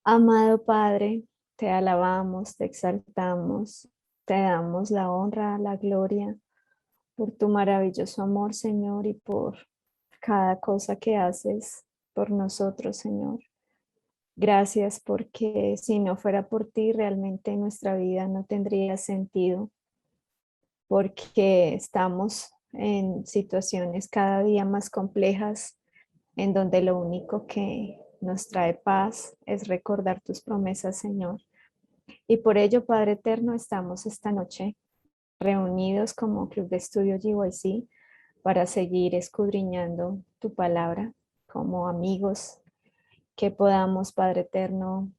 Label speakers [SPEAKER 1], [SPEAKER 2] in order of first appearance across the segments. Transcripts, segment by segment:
[SPEAKER 1] Amado Padre, te alabamos, te exaltamos, te damos la honra, la gloria por tu maravilloso amor, Señor, y por cada cosa que haces por nosotros, Señor. Gracias porque si no fuera por ti, realmente nuestra vida no tendría sentido, porque estamos en situaciones cada día más complejas, en donde lo único que nos trae paz es recordar tus promesas, Señor. Y por ello, Padre Eterno, estamos esta noche reunidos como Club de Estudio GYC para seguir escudriñando tu palabra como amigos, que podamos, Padre Eterno,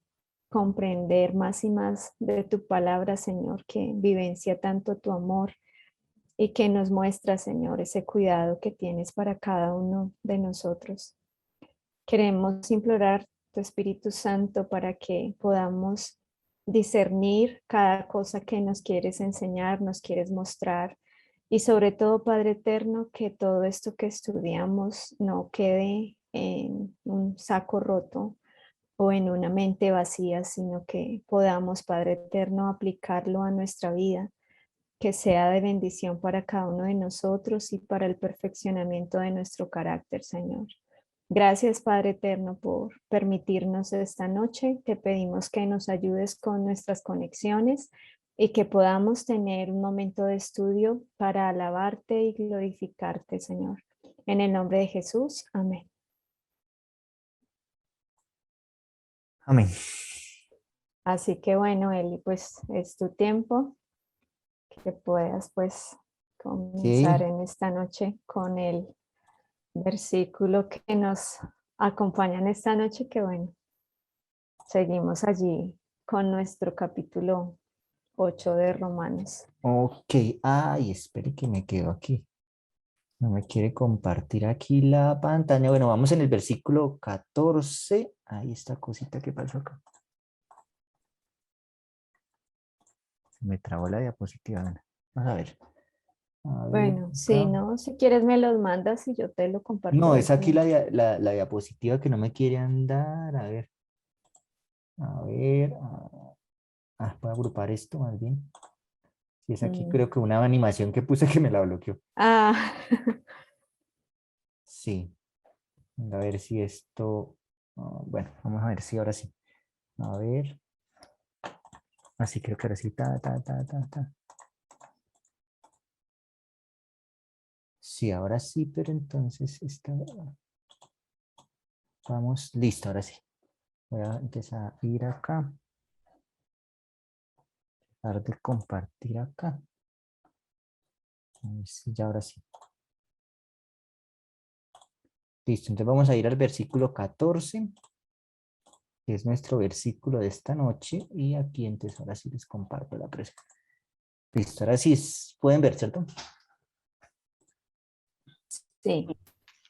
[SPEAKER 1] comprender más y más de tu palabra, Señor, que vivencia tanto tu amor y que nos muestra, Señor, ese cuidado que tienes para cada uno de nosotros. Queremos implorar tu Espíritu Santo para que podamos discernir cada cosa que nos quieres enseñar, nos quieres mostrar. Y sobre todo, Padre Eterno, que todo esto que estudiamos no quede en un saco roto o en una mente vacía, sino que podamos, Padre Eterno, aplicarlo a nuestra vida, que sea de bendición para cada uno de nosotros y para el perfeccionamiento de nuestro carácter, Señor. Gracias, Padre Eterno, por permitirnos esta noche. Te pedimos que nos ayudes con nuestras conexiones y que podamos tener un momento de estudio para alabarte y glorificarte, Señor. En el nombre de Jesús, amén.
[SPEAKER 2] Amén.
[SPEAKER 1] Así que bueno, Eli, pues es tu tiempo, que puedas pues comenzar
[SPEAKER 2] Ok,
[SPEAKER 1] en esta noche con el versículo que nos acompaña en esta noche, que bueno, seguimos allí con nuestro capítulo 8 de Romanos.
[SPEAKER 2] ok. Ay, espere que me quedo aquí. No me quiere compartir aquí la pantalla. Bueno, vamos en el versículo 14. Ahí está cosita que pasó acá. Se me trabó la diapositiva. Bueno, vamos a ver. A ver
[SPEAKER 1] Bueno, sí,
[SPEAKER 2] acá.
[SPEAKER 1] ¿no? Si quieres me los mandas y yo te lo comparto
[SPEAKER 2] No, es aquí
[SPEAKER 1] desde...
[SPEAKER 2] la diapositiva que no me quiere andar. A ver, a ver. Voy a agrupar esto más bien. Si es aquí,
[SPEAKER 1] Mm.
[SPEAKER 2] creo que una animación que puse que me la bloqueó.
[SPEAKER 1] Ah,
[SPEAKER 2] Sí. A ver si esto. Bueno, vamos a ver si ahora sí. A ver. Así creo que ahora sí. Ta. Sí, ahora sí, pero entonces está. Vamos, listo, ahora sí. Voy a empezar a ir acá. Dar de compartir acá. A ver si ya ahora sí. Listo, entonces vamos a ir al versículo 14, que es nuestro versículo de esta noche. Y aquí entonces ahora sí les comparto la presentación. Listo, ahora sí pueden ver, ¿cierto?
[SPEAKER 1] sí,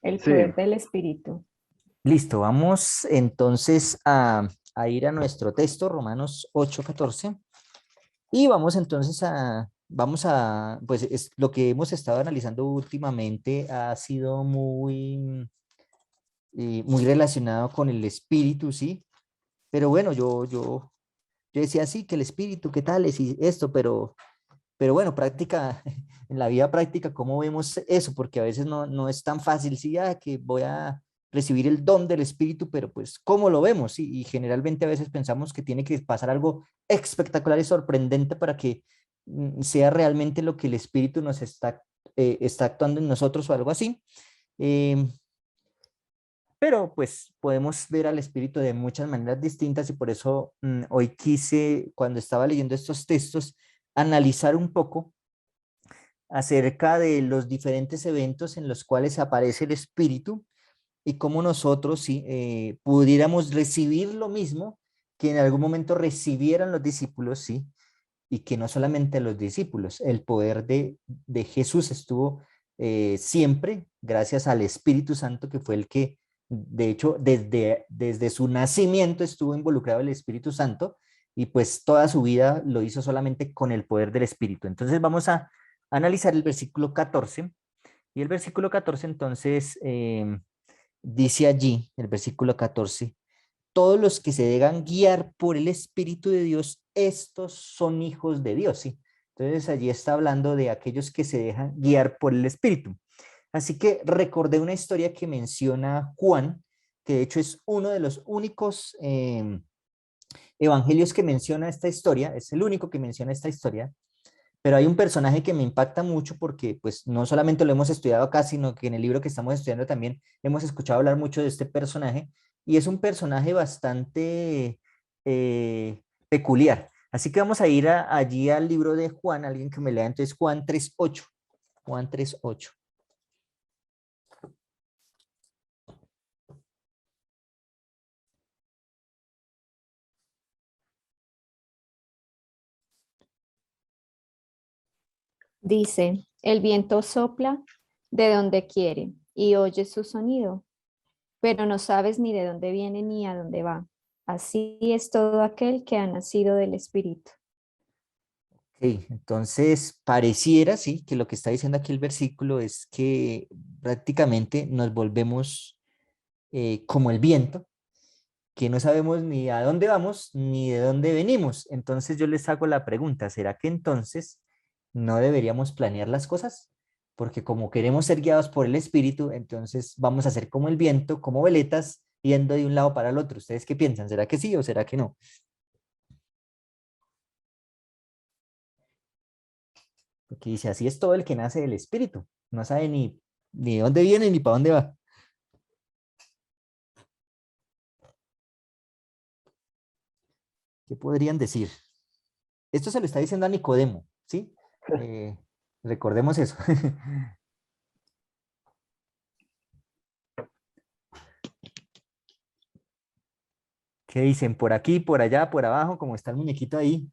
[SPEAKER 1] el
[SPEAKER 2] Sí.
[SPEAKER 1] poder del Espíritu.
[SPEAKER 2] Listo, vamos entonces a ir a nuestro texto, Romanos 8:14. Y vamos entonces pues es, lo que hemos estado analizando últimamente ha sido muy relacionado con el espíritu, ¿sí? Pero bueno, yo decía sí, que el espíritu, ¿qué tal es y esto? Pero bueno, práctica, en la vida práctica, ¿cómo vemos eso? Porque a veces no es tan fácil, sí, que voy a recibir el don del espíritu, pero pues, ¿cómo lo vemos? Sí, y generalmente a veces pensamos que tiene que pasar algo espectacular y sorprendente para que sea realmente lo que el espíritu nos está actuando en nosotros o algo así. Em, pero pues podemos ver al espíritu de muchas maneras distintas y por eso hoy quise, cuando estaba leyendo estos textos, analizar un poco acerca de los diferentes eventos en los cuales aparece el espíritu y cómo nosotros sí, pudiéramos recibir lo mismo que en algún momento recibieran los discípulos, sí, y que no solamente los discípulos, el poder de Jesús estuvo siempre gracias al Espíritu Santo, que fue el que, de hecho, desde su nacimiento estuvo involucrado el Espíritu Santo y pues toda su vida lo hizo solamente con el poder del Espíritu. Entonces vamos a analizar el versículo 14 y el versículo 14 entonces dice allí, el versículo 14, todos los que se dejan guiar por el Espíritu de Dios, estos son hijos de Dios, ¿sí? Entonces allí está hablando de aquellos que se dejan guiar por el Espíritu. Así que recordé una historia que menciona Juan, que de hecho es uno de los únicos evangelios que menciona esta historia, es el único que menciona esta historia, pero hay un personaje que me impacta mucho porque pues no solamente lo hemos estudiado acá, sino que en el libro que estamos estudiando también hemos escuchado hablar mucho de este personaje y es un personaje bastante peculiar. Así que vamos a ir allí al libro de Juan, alguien que me lea entonces Juan 3:8. Juan 3:8.
[SPEAKER 1] Dice, el viento sopla de donde quiere y oyes su sonido, pero no sabes ni de dónde viene ni a dónde va. Así es todo aquel que ha nacido del Espíritu.
[SPEAKER 2] Ok, entonces pareciera, sí, que lo que está diciendo aquí el versículo es que prácticamente nos volvemos como el viento, que no sabemos ni a dónde vamos ni de dónde venimos. Entonces yo les hago la pregunta, ¿será que entonces no deberíamos planear las cosas? Porque como queremos ser guiados por el Espíritu, entonces vamos a ser como el viento, como veletas, yendo de un lado para el otro. ¿Ustedes qué piensan? ¿Será que sí o será que no? Porque dice, así es todo el que nace del Espíritu. No sabe ni de dónde viene ni para dónde va. ¿Qué podrían decir? Esto se lo está diciendo a Nicodemo, ¿sí? Eh, recordemos eso. ¿Qué dicen? Por aquí, por allá, por abajo, como está el muñequito ahí.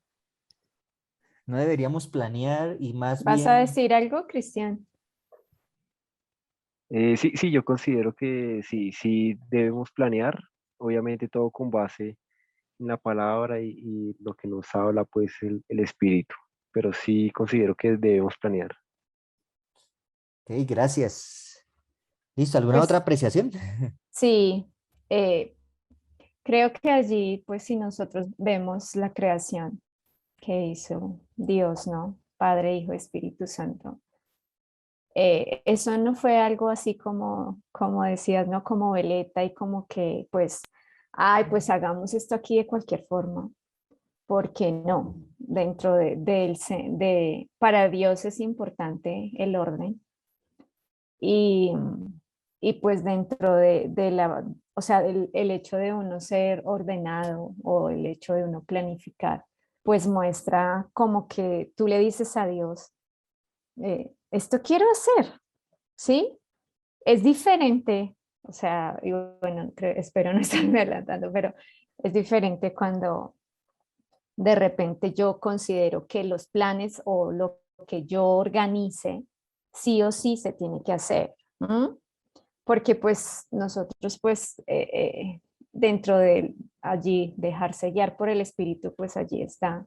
[SPEAKER 2] No deberíamos planear y más
[SPEAKER 1] ¿Vas a
[SPEAKER 2] bien,
[SPEAKER 1] decir algo, Cristian?
[SPEAKER 3] Sí, sí, yo considero que sí, sí debemos planear, obviamente todo con base en la palabra y lo que nos habla pues el espíritu, pero sí considero que debemos planear.
[SPEAKER 2] ok, gracias. ¿Listo? ¿Alguna otra
[SPEAKER 1] Pues
[SPEAKER 2] apreciación?
[SPEAKER 1] sí, eh, creo que allí, pues si nosotros vemos la creación que hizo Dios, ¿no? Padre, Hijo, Espíritu Santo. Eso no fue algo así como decías, ¿no? Como veleta y como que, pues, ay, pues hagamos esto aquí de cualquier forma, porque no, dentro para Dios es importante el orden y, y pues dentro o sea, el hecho de uno ser ordenado o el hecho de uno planificar, pues muestra como que tú le dices a Dios, esto quiero hacer, ¿sí? Es diferente, o sea, y bueno, espero no estarme adelantando, pero es diferente cuando de repente yo considero que los planes o lo que yo organice, sí o sí se tiene que hacer. ¿M? Porque pues nosotros pues dentro de allí dejarse guiar por el espíritu, pues allí está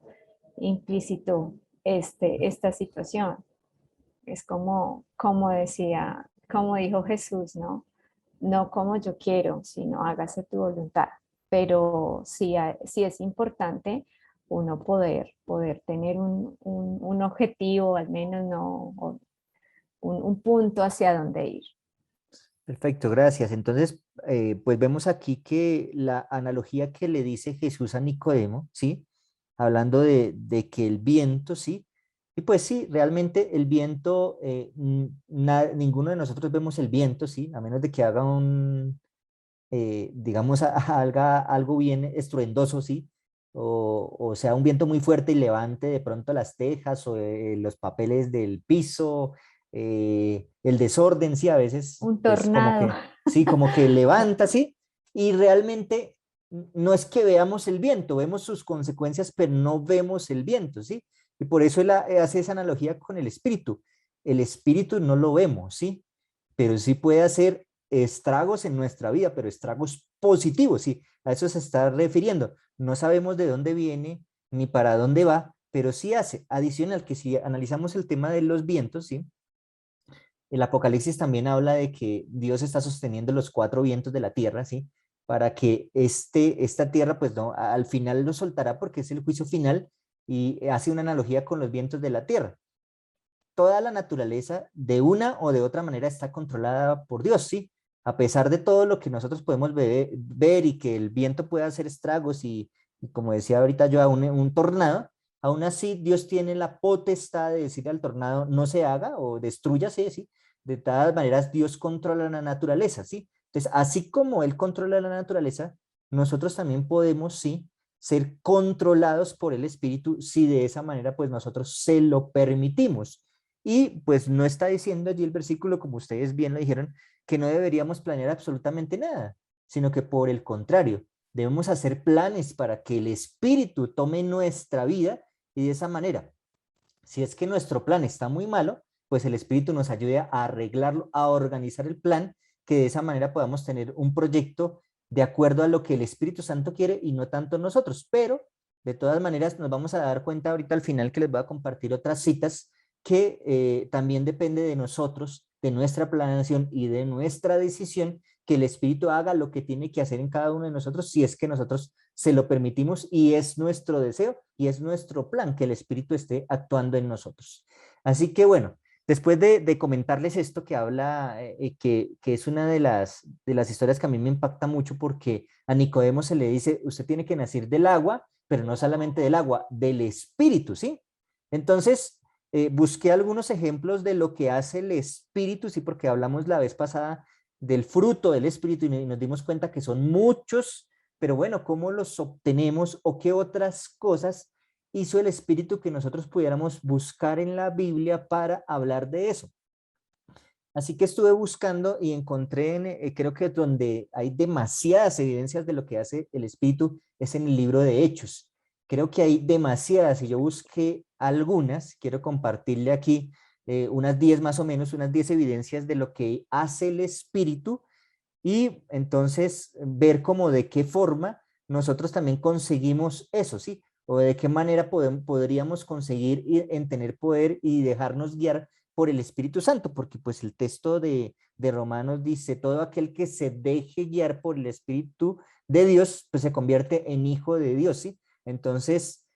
[SPEAKER 1] implícito esta situación. Es como decía, como dijo Jesús, ¿no? No como yo quiero, sino hágase tu voluntad. Pero sí es importante uno poder tener un objetivo, al menos no, o un punto hacia dónde ir.
[SPEAKER 2] Perfecto, gracias. Entonces, pues vemos aquí que la analogía que le dice Jesús a Nicodemo, ¿sí? Hablando de que el viento, ¿sí? Y pues sí, realmente el viento, ninguno de nosotros vemos el viento, ¿sí? A menos de que haga digamos, haga algo bien estruendoso, ¿sí? O sea, un viento muy fuerte y levante de pronto las tejas o los papeles del piso, el desorden, sí, a veces,
[SPEAKER 1] Un
[SPEAKER 2] pues como
[SPEAKER 1] tornado.
[SPEAKER 2] que, sí, como que levanta, sí, y realmente no es que veamos el viento, vemos sus consecuencias, pero no vemos el viento, ¿sí? Y por eso él hace esa analogía con el espíritu. El espíritu no lo vemos, ¿sí? Pero sí puede hacer estragos en nuestra vida, pero estragos positivos, sí, a eso se está refiriendo. No sabemos de dónde viene ni para dónde va, pero sí hace. Adicional que si analizamos el tema de los vientos, sí, el Apocalipsis también habla de que Dios está sosteniendo los cuatro vientos de la tierra, sí, para que esta tierra, pues no, al final lo soltará porque es el juicio final y hace una analogía con los vientos de la tierra. Toda la naturaleza de una o de otra manera está controlada por Dios, ¿sí? A pesar de todo lo que nosotros podemos ver y que el viento puede hacer estragos y como decía ahorita yo, un tornado, aún así Dios tiene la potestad de decirle al tornado no se haga o destrúyase, ¿sí? De todas maneras Dios controla la naturaleza, ¿sí? Entonces, así como Él controla la naturaleza, nosotros también podemos, ¿sí? Ser controlados por el Espíritu si de esa manera pues nosotros se lo permitimos. Y pues no está diciendo allí el versículo, como ustedes bien lo dijeron, que no deberíamos planear absolutamente nada, sino que por el contrario, debemos hacer planes para que el Espíritu tome nuestra vida y de esa manera, si es que nuestro plan está muy malo, pues el Espíritu nos ayude a arreglarlo, a organizar el plan, que de esa manera podamos tener un proyecto de acuerdo a lo que el Espíritu Santo quiere y no tanto nosotros. Pero de todas maneras nos vamos a dar cuenta ahorita al final que les voy a compartir otras citas que también depende de nosotros, de nuestra planeación y de nuestra decisión, que el Espíritu haga lo que tiene que hacer en cada uno de nosotros si es que nosotros se lo permitimos y es nuestro deseo y es nuestro plan que el Espíritu esté actuando en nosotros. Así que bueno, después de comentarles esto que habla, que es una de las historias que a mí me impacta mucho porque a Nicodemo se le dice, usted tiene que nacer del agua, pero no solamente del agua, del Espíritu, ¿sí? Entonces, busqué algunos ejemplos de lo que hace el Espíritu, sí, porque hablamos la vez pasada del fruto del Espíritu y nos dimos cuenta que son muchos, pero bueno, ¿cómo los obtenemos o qué otras cosas hizo el Espíritu que nosotros pudiéramos buscar en la Biblia para hablar de eso? Así que estuve buscando y encontré, creo que donde hay demasiadas evidencias de lo que hace el Espíritu es en el libro de Hechos. Creo que hay demasiadas y yo busqué algunas, quiero compartirle aquí unas 10 más o menos, unas 10 evidencias de lo que hace el Espíritu y entonces ver cómo de qué forma nosotros también conseguimos eso, ¿sí? O de qué manera podríamos conseguir en tener poder y dejarnos guiar por el Espíritu Santo, porque pues el texto de Romanos dice, todo aquel que se deje guiar por el Espíritu de Dios, pues se convierte en hijo de Dios, ¿sí? Entonces,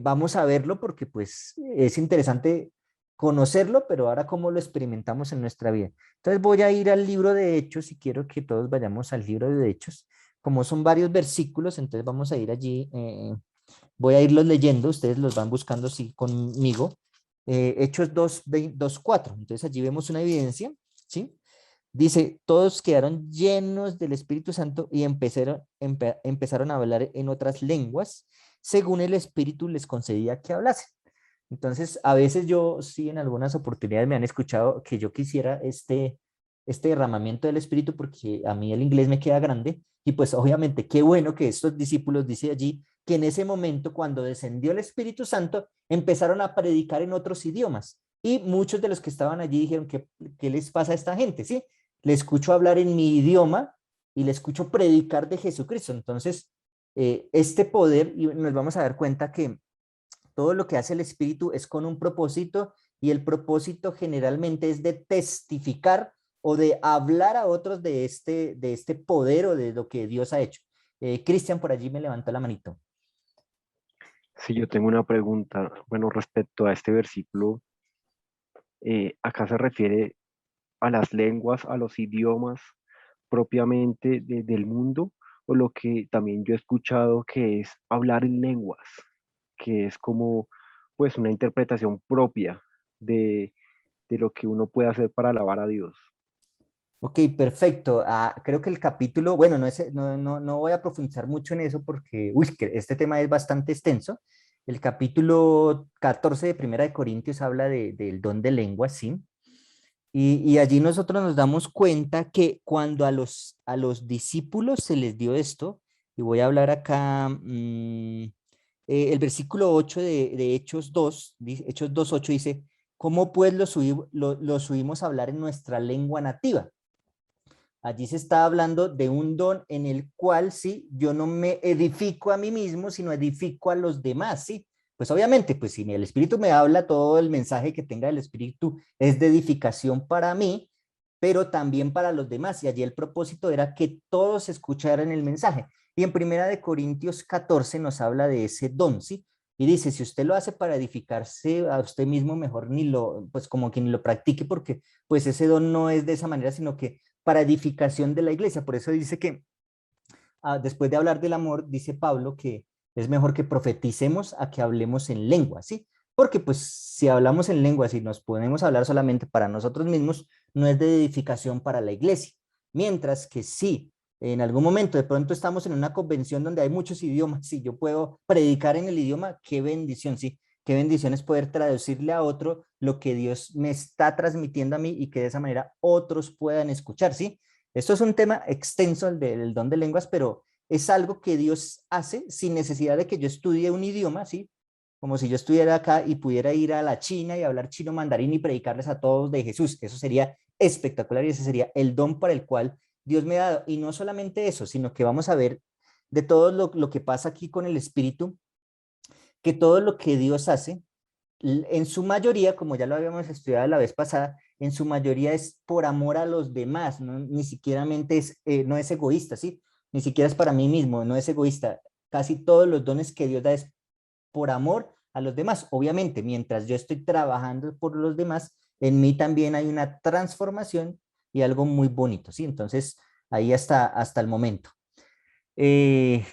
[SPEAKER 2] vamos a verlo porque pues es interesante conocerlo, pero ahora cómo lo experimentamos en nuestra vida. Entonces voy a ir al libro de Hechos y quiero que todos vayamos al libro de Hechos. Como son varios versículos, entonces vamos a ir allí, voy a irlos leyendo, ustedes los van buscando sí, conmigo. Hechos 2, 4, entonces allí vemos una evidencia, ¿sí? Dice, todos quedaron llenos del Espíritu Santo y empezaron a hablar en otras lenguas, según el Espíritu les concedía que hablasen. Entonces, a veces yo sí en algunas oportunidades me han escuchado que yo quisiera este derramamiento del Espíritu porque a mí el inglés me queda grande y pues obviamente qué bueno que estos discípulos, dice allí, que en ese momento cuando descendió el Espíritu Santo empezaron a predicar en otros idiomas y muchos de los que estaban allí dijeron, ¿qué les pasa a esta gente? ¿Sí? Le escucho hablar en mi idioma y le escucho predicar de Jesucristo. Entonces, este poder, y nos vamos a dar cuenta que todo lo que hace el Espíritu es con un propósito y el propósito generalmente es de testificar o de hablar a otros de este poder o de lo que Dios ha hecho. Cristian por allí me levantó la manito.
[SPEAKER 3] Sí, yo tengo una pregunta. Bueno, respecto a este versículo, acá se refiere a las lenguas, a los idiomas propiamente del mundo, o lo que también yo he escuchado que es hablar en lenguas, que es como pues una interpretación propia de, de lo que uno puede hacer para alabar a Dios.
[SPEAKER 2] Ok, perfecto. Creo que el capítulo, bueno, no voy a profundizar mucho en eso porque que este tema es bastante extenso. El capítulo 14 de Primera de Corintios habla del don de lenguas, ¿sí? Y allí nosotros nos damos cuenta que cuando a los discípulos se les dio esto, y voy a hablar acá, el versículo 8 de Hechos 2, Hechos 2:8 dice, ¿cómo pues lo subimos a hablar en nuestra lengua nativa? Allí se está hablando de un don en el cual, sí, yo no me edifico a mí mismo, sino edifico a los demás, sí. Pues obviamente, pues si el Espíritu me habla, todo el mensaje que tenga el Espíritu es de edificación para mí, pero también para los demás. Y allí el propósito era que todos escucharan el mensaje. Y en 1 Corintios 14 nos habla de ese don, ¿sí? Y dice, si usted lo hace para edificarse a usted mismo, mejor ni lo, pues como que ni lo practique, porque pues ese don no es de esa manera, sino que para edificación de la iglesia. Por eso dice que después de hablar del amor, dice Pablo que es mejor que profeticemos a que hablemos en lengua, ¿sí? Porque pues si hablamos en lengua, si nos ponemos a hablar solamente para nosotros mismos, no es de edificación para la iglesia. Mientras que sí, en algún momento de pronto estamos en una convención donde hay muchos idiomas, si yo puedo predicar en el idioma, qué bendición, sí. Qué bendición es poder traducirle a otro lo que Dios me está transmitiendo a mí y que de esa manera otros puedan escuchar, ¿sí? Esto es un tema extenso, el del don de lenguas, pero es algo que Dios hace sin necesidad de que yo estudie un idioma, ¿sí? Como si yo estuviera acá y pudiera ir a la China y hablar chino mandarín y predicarles a todos de Jesús. Eso sería espectacular y ese sería el don para el cual Dios me ha dado. Y no solamente eso, sino que vamos a ver de todo lo que pasa aquí con el Espíritu, que todo lo que Dios hace, en su mayoría, como ya lo habíamos estudiado la vez pasada, en su mayoría es por amor a los demás, ¿no? Ni siquiera es, no es egoísta, ¿sí? Ni siquiera es para mí mismo, no es egoísta. Casi todos los dones que Dios da es por amor a los demás. Obviamente, mientras yo estoy trabajando por los demás, en mí también hay una transformación y algo muy bonito, ¿sí? Entonces, ahí hasta el momento. Eh,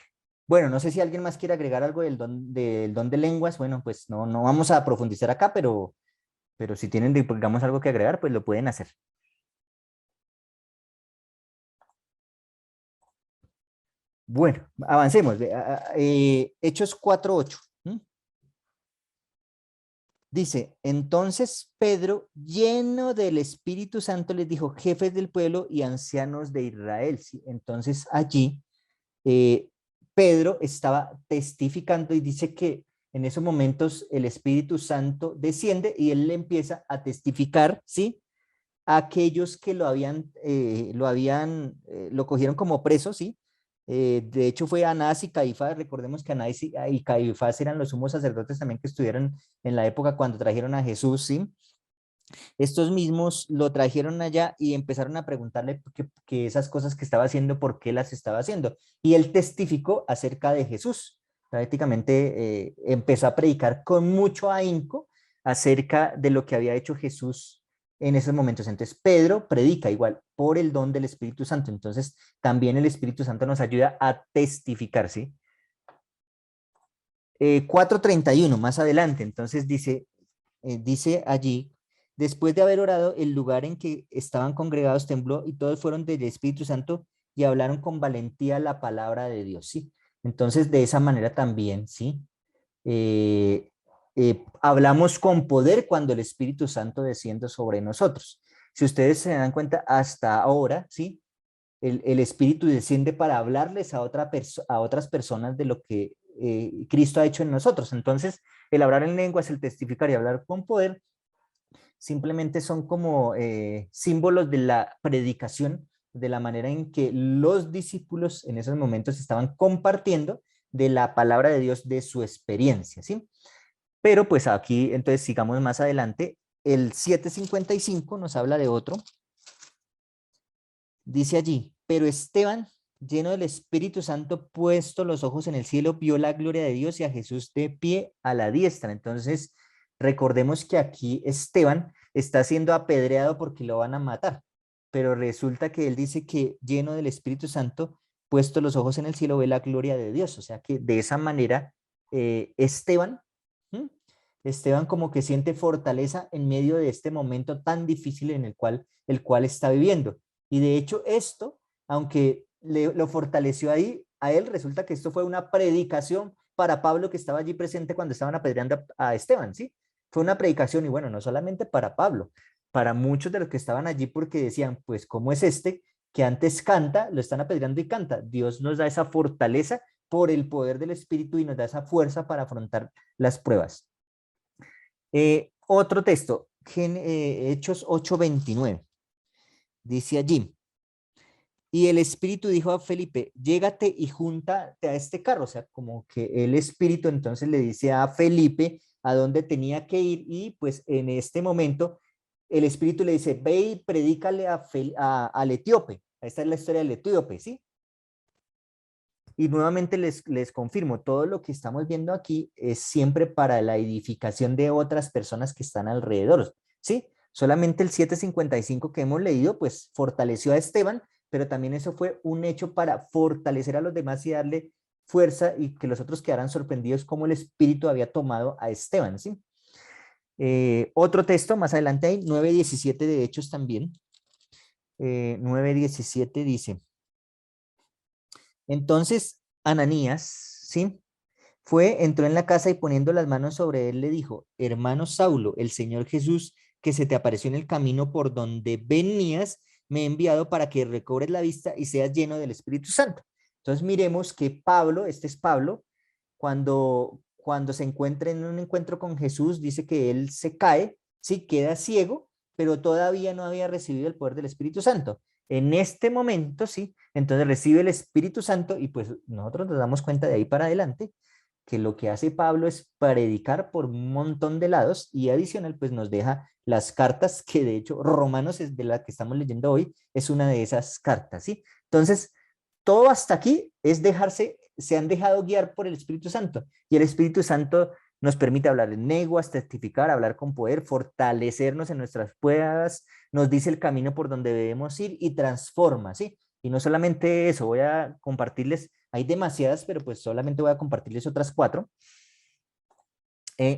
[SPEAKER 2] bueno, no sé si alguien más quiere agregar algo del don de lenguas. Bueno, pues no vamos a profundizar acá, pero si tienen, digamos, algo que agregar, pues lo pueden hacer. Bueno, avancemos. Hechos 4:8. Dice, entonces Pedro, lleno del Espíritu Santo, les dijo, jefes del pueblo y ancianos de Israel. ¿Sí? Entonces allí Pedro estaba testificando y dice que en esos momentos el Espíritu Santo desciende y él le empieza a testificar, ¿sí? A aquellos que lo cogieron como preso, ¿sí? De hecho fue Anás y Caifás, recordemos que Anás y Caifás eran los sumos sacerdotes también que estuvieron en la época cuando trajeron a Jesús, ¿sí? Estos mismos lo trajeron allá y empezaron a preguntarle que esas cosas que estaba haciendo, por qué las estaba haciendo. Y él testificó acerca de Jesús. Prácticamente empezó a predicar con mucho ahínco acerca de lo que había hecho Jesús en esos momentos. Entonces Pedro predica igual por el don del Espíritu Santo. Entonces también el Espíritu Santo nos ayuda a testificar, ¿sí? 4:31 más adelante, entonces dice allí, después de haber orado, el lugar en que estaban congregados tembló y todos fueron del Espíritu Santo y hablaron con valentía la palabra de Dios, ¿sí? Entonces, de esa manera también, ¿sí? Hablamos con poder cuando el Espíritu Santo desciende sobre nosotros. Si ustedes se dan cuenta, hasta ahora, ¿sí? El Espíritu desciende para hablarles a otras personas de lo que Cristo ha hecho en nosotros. Entonces, el hablar en lenguas, el testificar y hablar con poder, simplemente son como símbolos de la predicación, de la manera en que los discípulos en esos momentos estaban compartiendo de la palabra de Dios, de su experiencia, ¿sí? Pero pues aquí, entonces sigamos más adelante, el 7:55 nos habla de otro. Dice allí, pero Esteban, lleno del Espíritu Santo, puesto los ojos en el cielo, vio la gloria de Dios y a Jesús de pie a la diestra. Entonces, recordemos que aquí Esteban está siendo apedreado porque lo van a matar, pero resulta que él dice que lleno del Espíritu Santo, puesto los ojos en el cielo, ve la gloria de Dios. O sea que de esa manera, Esteban, ¿m? Esteban como que siente fortaleza en medio de este momento tan difícil en el cual está viviendo. Y de hecho esto, aunque lo fortaleció ahí, a él resulta que esto fue una predicación para Pablo que estaba allí presente cuando estaban apedreando a Esteban, ¿sí? Fue una predicación y bueno, no solamente para Pablo, para muchos de los que estaban allí porque decían, pues, ¿cómo es este que antes canta, lo están apedreando y canta? Dios nos da esa fortaleza por el poder del Espíritu y nos da esa fuerza para afrontar las pruebas. Otro texto, Hechos 8:29. Dice allí, y el Espíritu dijo a Felipe, llégate y júntate a este carro. O sea, como que el Espíritu entonces le dice a Felipe a dónde tenía que ir y pues en este momento el Espíritu le dice, ve y predícale al etíope. Esta es la historia del etíope, ¿sí? Y nuevamente les confirmo, todo lo que estamos viendo aquí es siempre para la edificación de otras personas que están alrededor, ¿sí? Solamente el 7:55 que hemos leído, pues fortaleció a Esteban, pero también eso fue un hecho para fortalecer a los demás y darle fuerza y que los otros quedaran sorprendidos cómo el Espíritu había tomado a Esteban, ¿sí? Otro texto, más adelante hay 9:17 de Hechos también. 9:17 dice, entonces Ananías, ¿sí? Entró en la casa y poniendo las manos sobre él le dijo, hermano Saulo, el Señor Jesús que se te apareció en el camino por donde venías, me ha enviado para que recobres la vista y seas lleno del Espíritu Santo. Entonces miremos que Pablo, este es Pablo, cuando se encuentra en un encuentro con Jesús, dice que él se cae, sí, queda ciego, pero todavía no había recibido el poder del Espíritu Santo. En este momento, sí, entonces recibe el Espíritu Santo y pues nosotros nos damos cuenta de ahí para adelante que lo que hace Pablo es predicar por un montón de lados y adicional pues nos deja las cartas que de hecho Romanos es de la que estamos leyendo hoy, es una de esas cartas, ¿sí? Entonces, todo hasta aquí es se han dejado guiar por el Espíritu Santo y el Espíritu Santo nos permite hablar en lenguas, testificar, hablar con poder, fortalecernos en nuestras pruebas, nos dice el camino por donde debemos ir y transforma, ¿sí? Y no solamente eso, voy a compartirles, hay demasiadas, pero pues solamente voy a compartirles otras 4.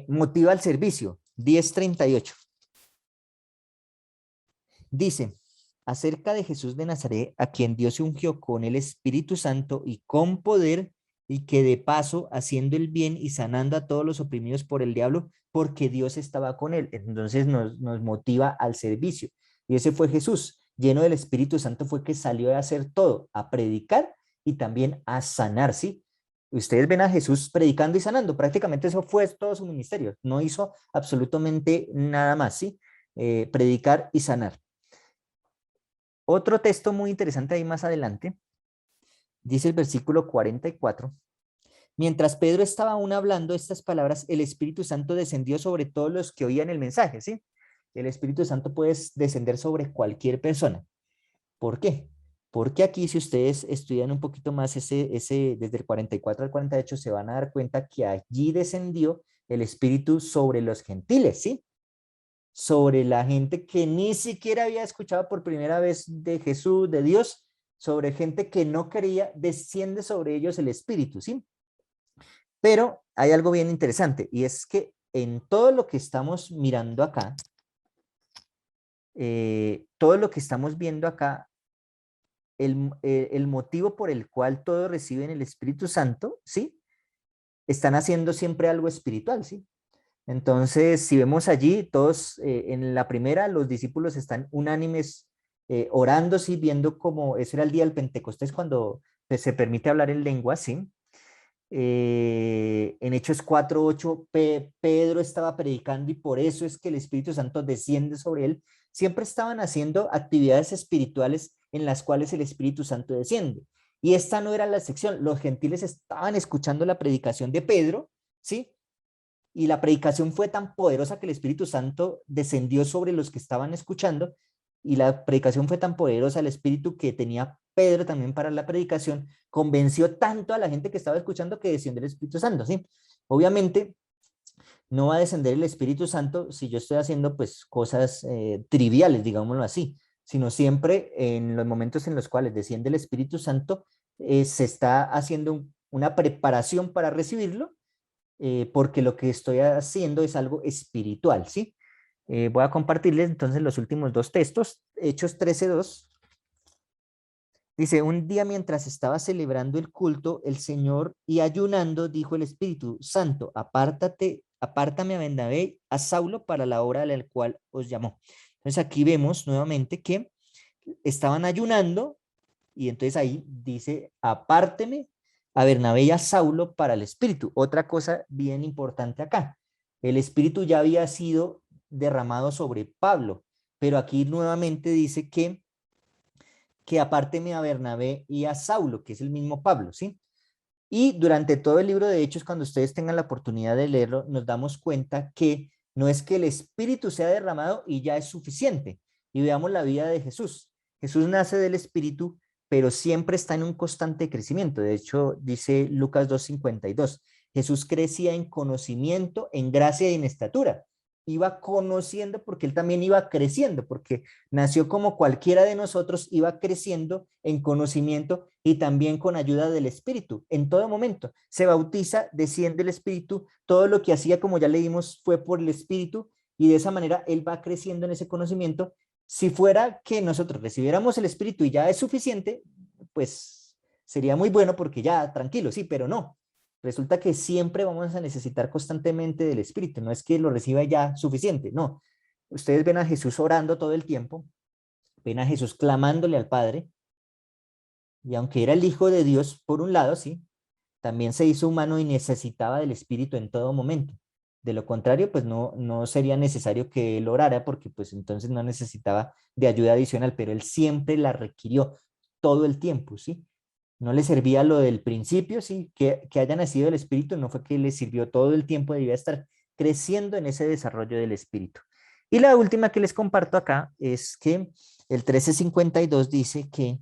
[SPEAKER 2] Motiva al servicio, 10:38. Dice, acerca de Jesús de Nazaret, a quien Dios ungió con el Espíritu Santo y con poder, y que de paso haciendo el bien y sanando a todos los oprimidos por el diablo, porque Dios estaba con él. Entonces nos motiva al servicio. Y ese fue Jesús, lleno del Espíritu Santo, fue que salió a hacer todo, a predicar y también a sanar, ¿sí? Ustedes ven a Jesús predicando y sanando, prácticamente eso fue todo su ministerio, no hizo absolutamente nada más, ¿sí? Predicar y sanar. Otro texto muy interesante ahí más adelante, dice el versículo 44. Mientras Pedro estaba aún hablando estas palabras, el Espíritu Santo descendió sobre todos los que oían el mensaje, ¿sí? El Espíritu Santo puede descender sobre cualquier persona. ¿Por qué? Porque aquí, si ustedes estudian un poquito más desde el 44 al 48, se van a dar cuenta que allí descendió el Espíritu sobre los gentiles, ¿sí? Sobre la gente que ni siquiera había escuchado por primera vez de Jesús, de Dios, sobre gente que no quería, desciende sobre ellos el Espíritu, ¿sí? Pero hay algo bien interesante y es que en todo lo que estamos mirando acá, todo lo que estamos viendo acá, el motivo por el cual todos reciben el Espíritu Santo, ¿sí? Están haciendo siempre algo espiritual, ¿sí? Entonces, si vemos allí, todos en la primera, los discípulos están unánimes orando, sí, viendo cómo ese era el día del Pentecostés cuando pues, se permite hablar en lengua, ¿sí? En Hechos 4:8, Pedro estaba predicando y por eso es que el Espíritu Santo desciende sobre él. Siempre estaban haciendo actividades espirituales en las cuales el Espíritu Santo desciende. Y esta no era la sección. Los gentiles estaban escuchando la predicación de Pedro, ¿sí? Y la predicación fue tan poderosa que el Espíritu Santo descendió sobre los que estaban escuchando y la predicación fue tan poderosa, el Espíritu que tenía Pedro también para la predicación, convenció tanto a la gente que estaba escuchando que descendió el Espíritu Santo, ¿sí? Obviamente no va a descender el Espíritu Santo si yo estoy haciendo pues cosas triviales, digámoslo así, sino siempre en los momentos en los cuales desciende el Espíritu Santo, se está haciendo una preparación para recibirlo, porque lo que estoy haciendo es algo espiritual, ¿sí? Voy a compartirles entonces los últimos 2 textos. Hechos 13:2. Dice, un día mientras estaba celebrando el culto, el Señor y ayunando, dijo el Espíritu Santo, apártame a Bernabé, a Saulo para la obra a la cual os llamó. Entonces aquí vemos nuevamente que estaban ayunando y entonces ahí dice, apárteme a Bernabé y a Saulo para el Espíritu. Otra cosa bien importante acá, el Espíritu ya había sido derramado sobre Pablo, pero aquí nuevamente dice que apárteme a Bernabé y a Saulo, que es el mismo Pablo, ¿sí? Y durante todo el libro de Hechos, cuando ustedes tengan la oportunidad de leerlo, nos damos cuenta que No es que el Espíritu sea derramado y ya es suficiente. Y veamos la vida de Jesús. Jesús nace del Espíritu, pero siempre está en un constante crecimiento. De hecho, dice Lucas 2:52, Jesús crecía en conocimiento, en gracia y en estatura. Iba conociendo porque él también iba creciendo, porque nació como cualquiera de nosotros, iba creciendo en conocimiento y también con ayuda del Espíritu. En todo momento se bautiza, desciende el Espíritu, todo lo que hacía, como ya leímos, fue por el Espíritu, y de esa manera él va creciendo en ese conocimiento. Si fuera que nosotros recibiéramos el Espíritu y ya es suficiente, pues sería muy bueno porque ya, tranquilo, sí, pero no. Resulta que siempre vamos a necesitar constantemente del Espíritu, no es que lo reciba ya suficiente, no. Ustedes ven a Jesús orando todo el tiempo, ven a Jesús clamándole al Padre, y aunque era el Hijo de Dios, por un lado, sí, también se hizo humano y necesitaba del Espíritu en todo momento. De lo contrario, pues no sería necesario que él orara porque pues entonces no necesitaba de ayuda adicional, pero él siempre la requirió todo el tiempo, ¿sí? No le servía lo del principio, sí, que haya nacido el Espíritu, no fue que le sirvió todo el tiempo, debía estar creciendo en ese desarrollo del Espíritu. Y la última que les comparto acá es que el 13:52 dice que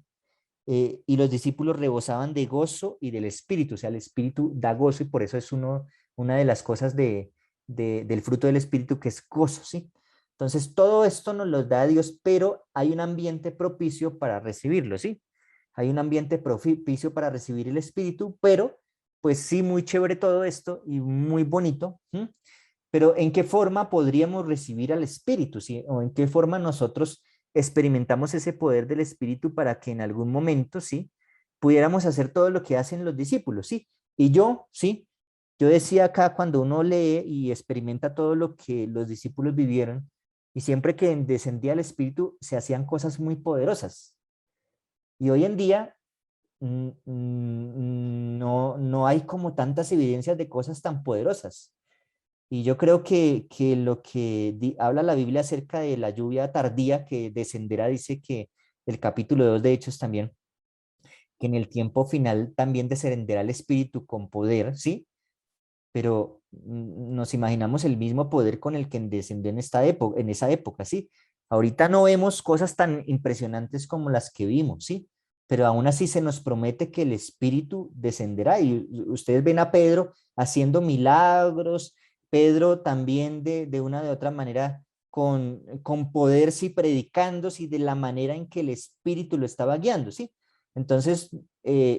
[SPEAKER 2] y los discípulos rebosaban de gozo y del Espíritu, o sea, el Espíritu da gozo y por eso es una de las cosas del fruto del Espíritu que es gozo, ¿sí? Entonces, todo esto nos lo da Dios, pero hay un ambiente propicio para recibirlo, ¿sí? Hay un ambiente propicio para recibir el Espíritu, pero pues sí, muy chévere todo esto y muy bonito, ¿sí? Pero ¿en qué forma podríamos recibir al Espíritu? ¿Sí? ¿O en qué forma nosotros experimentamos ese poder del Espíritu para que en algún momento, ¿sí? Pudiéramos hacer todo lo que hacen los discípulos, ¿sí? Y yo, ¿sí? Yo decía acá, cuando uno lee y experimenta todo lo que los discípulos vivieron, y siempre que descendía el Espíritu, se hacían cosas muy poderosas. Y hoy en día no hay como tantas evidencias de cosas tan poderosas. Y yo creo que lo que habla la Biblia acerca de la lluvia tardía que descenderá, dice que el capítulo 2 de Hechos también, que en el tiempo final también descenderá el Espíritu con poder, ¿sí? Pero nos imaginamos el mismo poder con el que descendió en esa época, ¿sí? Ahorita no vemos cosas tan impresionantes como las que vimos, ¿sí? Pero aún así se nos promete que el Espíritu descenderá y ustedes ven a Pedro haciendo milagros, Pedro también de una de otra manera con poder, sí, predicando, sí, de la manera en que el Espíritu lo estaba guiando, ¿sí? Entonces,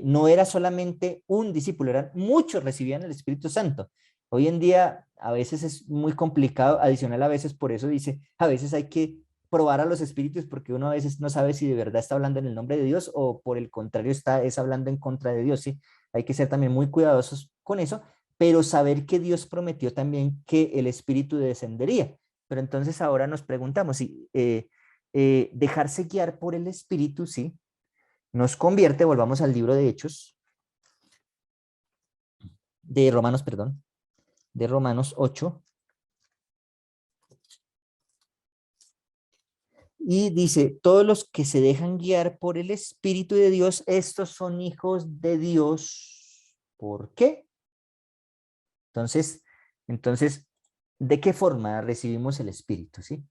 [SPEAKER 2] no era solamente un discípulo, eran muchos recibían el Espíritu Santo. Hoy en día a veces es muy complicado, adicional a veces por eso dice, a veces hay que probar a los espíritus porque uno a veces no sabe si de verdad está hablando en el nombre de Dios o por el contrario es hablando en contra de Dios, ¿sí? Hay que ser también muy cuidadosos con eso, pero saber que Dios prometió también que el Espíritu descendería. Pero entonces ahora nos preguntamos si dejarse guiar por el Espíritu, ¿sí? Nos convierte, volvamos al libro de Hechos, de Romanos, perdón, de Romanos 8, y dice, todos los que se dejan guiar por el Espíritu de Dios, estos son hijos de Dios. ¿Por qué? Entonces, ¿de qué forma recibimos el Espíritu? ¿Sí?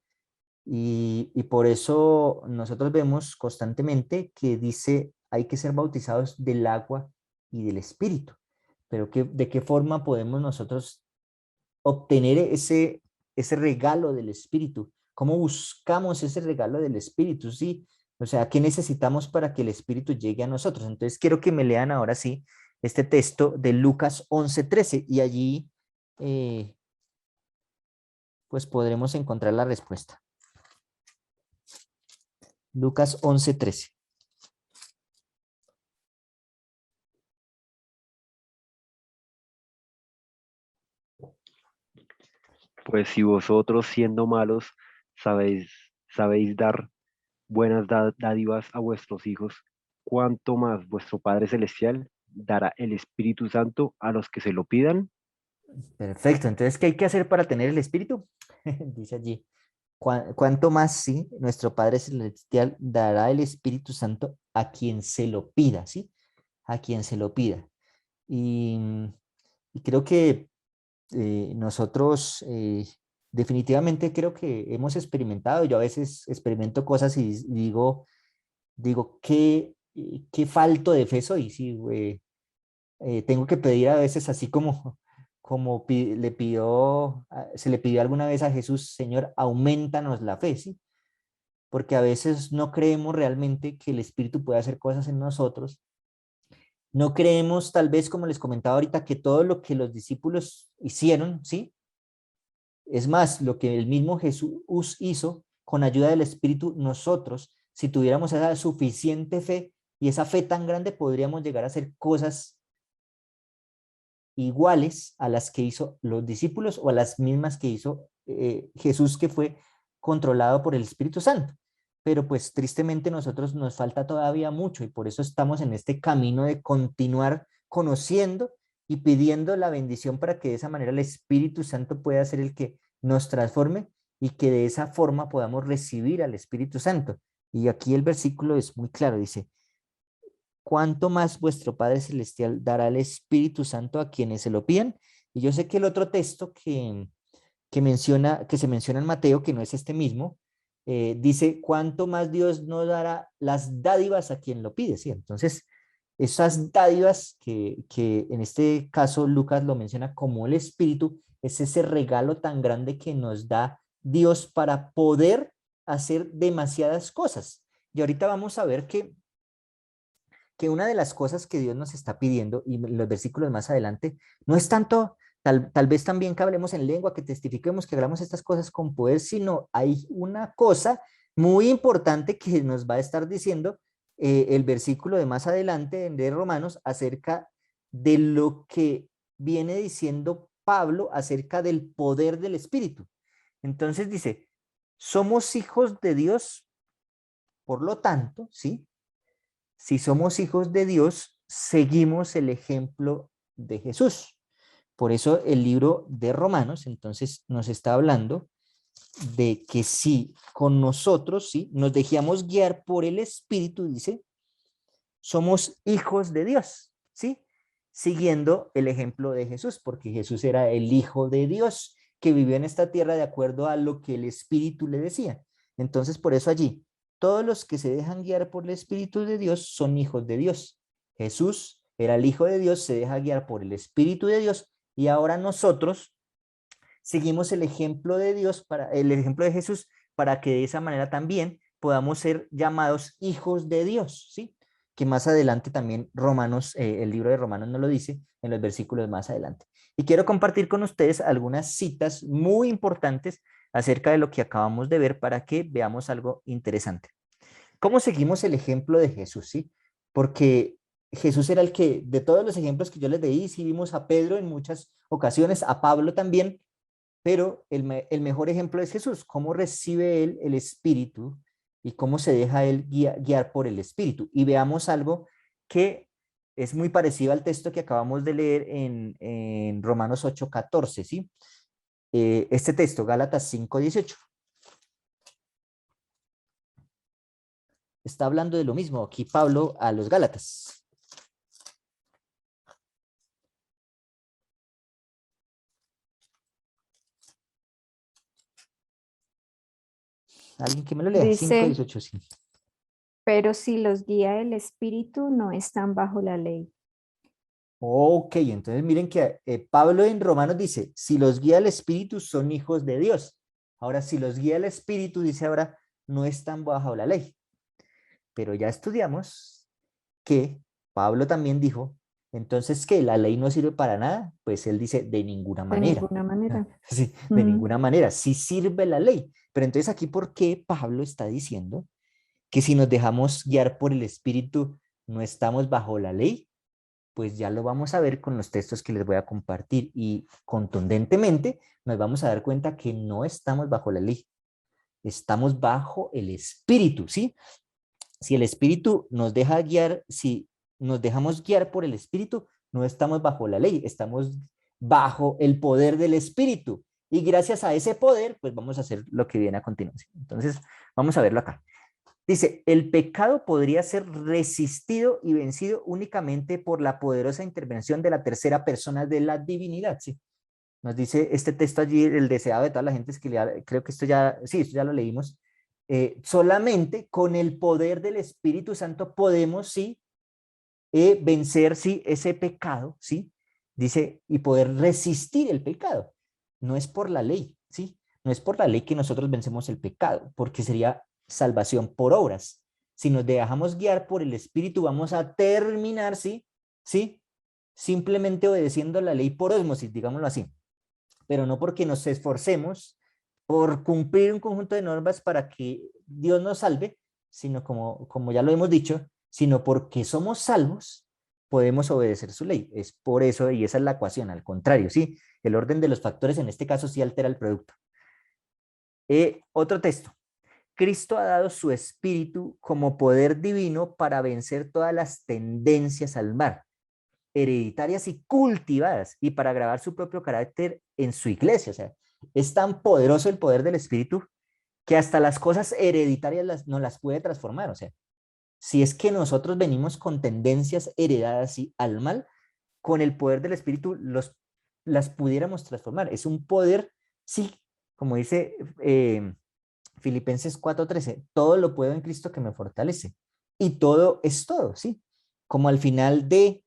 [SPEAKER 2] Y por eso nosotros vemos constantemente que dice, hay que ser bautizados del agua y del Espíritu. Pero ¿de qué forma podemos nosotros obtener ese regalo del Espíritu? ¿Cómo buscamos ese regalo del Espíritu? Sí, o sea, ¿qué necesitamos para que el Espíritu llegue a nosotros? Entonces quiero que me lean ahora sí este texto de Lucas 11:13 y allí pues podremos encontrar la respuesta. Lucas 11:13.
[SPEAKER 3] Pues si vosotros siendo malos sabéis dar buenas dádivas a vuestros hijos, cuánto más vuestro Padre Celestial dará el Espíritu Santo a los que se lo pidan.
[SPEAKER 2] Perfecto, entonces, ¿qué hay que hacer para tener el Espíritu? Dice allí, ¿cuánto más, sí, nuestro Padre Celestial dará el Espíritu Santo a quien se lo pida, ¿sí? A quien se lo pida. Y creo que nosotros definitivamente creo que hemos experimentado. Yo a veces experimento cosas y digo, qué falto de fe soy. Sí, tengo que pedir a veces así como se le pidió alguna vez a Jesús, Señor, aumentanos la fe, ¿sí? Porque a veces no creemos realmente que el Espíritu puede hacer cosas en nosotros. No creemos, tal vez, como les comentaba ahorita, que todo lo que los discípulos hicieron, ¿sí? Es más, lo que el mismo Jesús hizo con ayuda del Espíritu, nosotros, si tuviéramos esa suficiente fe y esa fe tan grande, podríamos llegar a hacer cosas iguales a las que hizo los discípulos o a las mismas que hizo Jesús, que fue controlado por el Espíritu Santo. Pero pues tristemente nosotros nos falta todavía mucho y por eso estamos en este camino de continuar conociendo y pidiendo la bendición para que de esa manera el Espíritu Santo pueda ser el que nos transforme y que de esa forma podamos recibir al Espíritu Santo. Y aquí el versículo es muy claro, dice: cuánto más vuestro Padre Celestial dará el Espíritu Santo a quienes se lo pidan. Y yo sé que el otro texto que se menciona en Mateo, que no es este mismo, dice: cuánto más Dios nos dará las dádivas a quien lo pide, ¿sí? Entonces, esas dádivas que en este caso Lucas lo menciona como el Espíritu, es ese regalo tan grande que nos da Dios para poder hacer demasiadas cosas. Y ahorita vamos a ver que una de las cosas que Dios nos está pidiendo, y los versículos más adelante, no es tanto, tal vez también que hablemos en lengua, que testifiquemos, que hagamos estas cosas con poder, sino hay una cosa muy importante que nos va a estar diciendo el versículo de más adelante de Romanos acerca de lo que viene diciendo Pablo acerca del poder del Espíritu. Entonces dice: somos hijos de Dios, por lo tanto, ¿sí? Si somos hijos de Dios, seguimos el ejemplo de Jesús. Por eso el libro de Romanos entonces nos está hablando de que si con nosotros, ¿sí?, nos dejamos guiar por el Espíritu, dice, somos hijos de Dios, ¿sí? Siguiendo el ejemplo de Jesús, porque Jesús era el Hijo de Dios que vivió en esta tierra de acuerdo a lo que el Espíritu le decía. Entonces, por eso allí, todos los que se dejan guiar por el Espíritu de Dios son hijos de Dios. Jesús era el Hijo de Dios, se deja guiar por el Espíritu de Dios, y ahora nosotros seguimos el ejemplo de Dios, el ejemplo de Jesús, para que de esa manera también podamos ser llamados hijos de Dios, ¿sí? Que más adelante también Romanos, el libro de Romanos nos lo dice en los versículos más adelante. Y quiero compartir con ustedes algunas citas muy importantes acerca de lo que acabamos de ver para que veamos algo interesante. ¿Cómo seguimos el ejemplo de Jesús? ¿Sí? Porque Jesús era el que, de todos los ejemplos que yo les di, sí vimos a Pedro en muchas ocasiones, a Pablo también, pero el mejor ejemplo es Jesús. ¿Cómo recibe él el Espíritu y cómo se deja él guiar por el Espíritu? Y veamos algo que es muy parecido al texto que acabamos de leer en Romanos 8:14, ¿sí? Este texto, Gálatas 5:18. Está hablando de lo mismo aquí Pablo a los Gálatas. Alguien que me lo lea,
[SPEAKER 1] Dice,
[SPEAKER 2] 5:18, sí.
[SPEAKER 1] pero si los guía el Espíritu, no están bajo la ley.
[SPEAKER 2] Ok, entonces miren que Pablo en Romanos dice: si los guía el Espíritu, son hijos de Dios. Ahora, si los guía el Espíritu, dice ahora, no están bajo la ley. Pero ya estudiamos que Pablo también dijo: entonces, ¿qué? ¿La ley no sirve para nada? Pues él dice: de ninguna
[SPEAKER 1] De
[SPEAKER 2] manera.
[SPEAKER 1] ninguna manera.
[SPEAKER 2] Sí, de ninguna manera. Sí sirve la ley. Pero entonces aquí, ¿por qué Pablo está diciendo que si nos dejamos guiar por el Espíritu, no estamos bajo la ley? Pues ya lo vamos a ver con los textos que les voy a compartir, y contundentemente nos vamos a dar cuenta que no estamos bajo la ley, estamos bajo el Espíritu, ¿sí? Si el Espíritu nos deja guiar, si nos dejamos guiar por el Espíritu, no estamos bajo la ley, estamos bajo el poder del Espíritu, y gracias a ese poder, pues vamos a hacer lo que viene a continuación. Entonces, vamos a verlo acá. Dice: el pecado podría ser resistido y vencido únicamente por la poderosa intervención de la tercera persona de la divinidad, ¿sí? Nos dice este texto allí, el deseado de toda la gente, es que creo que esto ya, sí, esto ya lo leímos. Solamente con el poder del Espíritu Santo podemos, sí, vencer, sí, ese pecado, sí, dice, y poder resistir el pecado. No es por la ley, sí, no es por la ley que nosotros vencemos el pecado, porque sería salvación por obras. Si nos dejamos guiar por el Espíritu, vamos a terminar, sí, sí, simplemente obedeciendo la ley por ósmosis, digámoslo así, pero no porque nos esforcemos por cumplir un conjunto de normas para que Dios nos salve, sino como ya lo hemos dicho, sino porque somos salvos, podemos obedecer su ley. Es por eso, y esa es la ecuación, al contrario, ¿sí? El orden de los factores en este caso sí altera el producto. Otro texto. Cristo ha dado su espíritu como poder divino para vencer todas las tendencias al mal, hereditarias y cultivadas, y para grabar su propio carácter en su iglesia. O sea, es tan poderoso el poder del espíritu que hasta las cosas hereditarias no las puede transformar. O sea, si es que nosotros venimos con tendencias heredadas y al mal, con el poder del espíritu las pudiéramos transformar. Es un poder, sí, como dice Filipenses 4:13, todo lo puedo en Cristo que me fortalece. Y todo es todo, ¿sí? Como al final de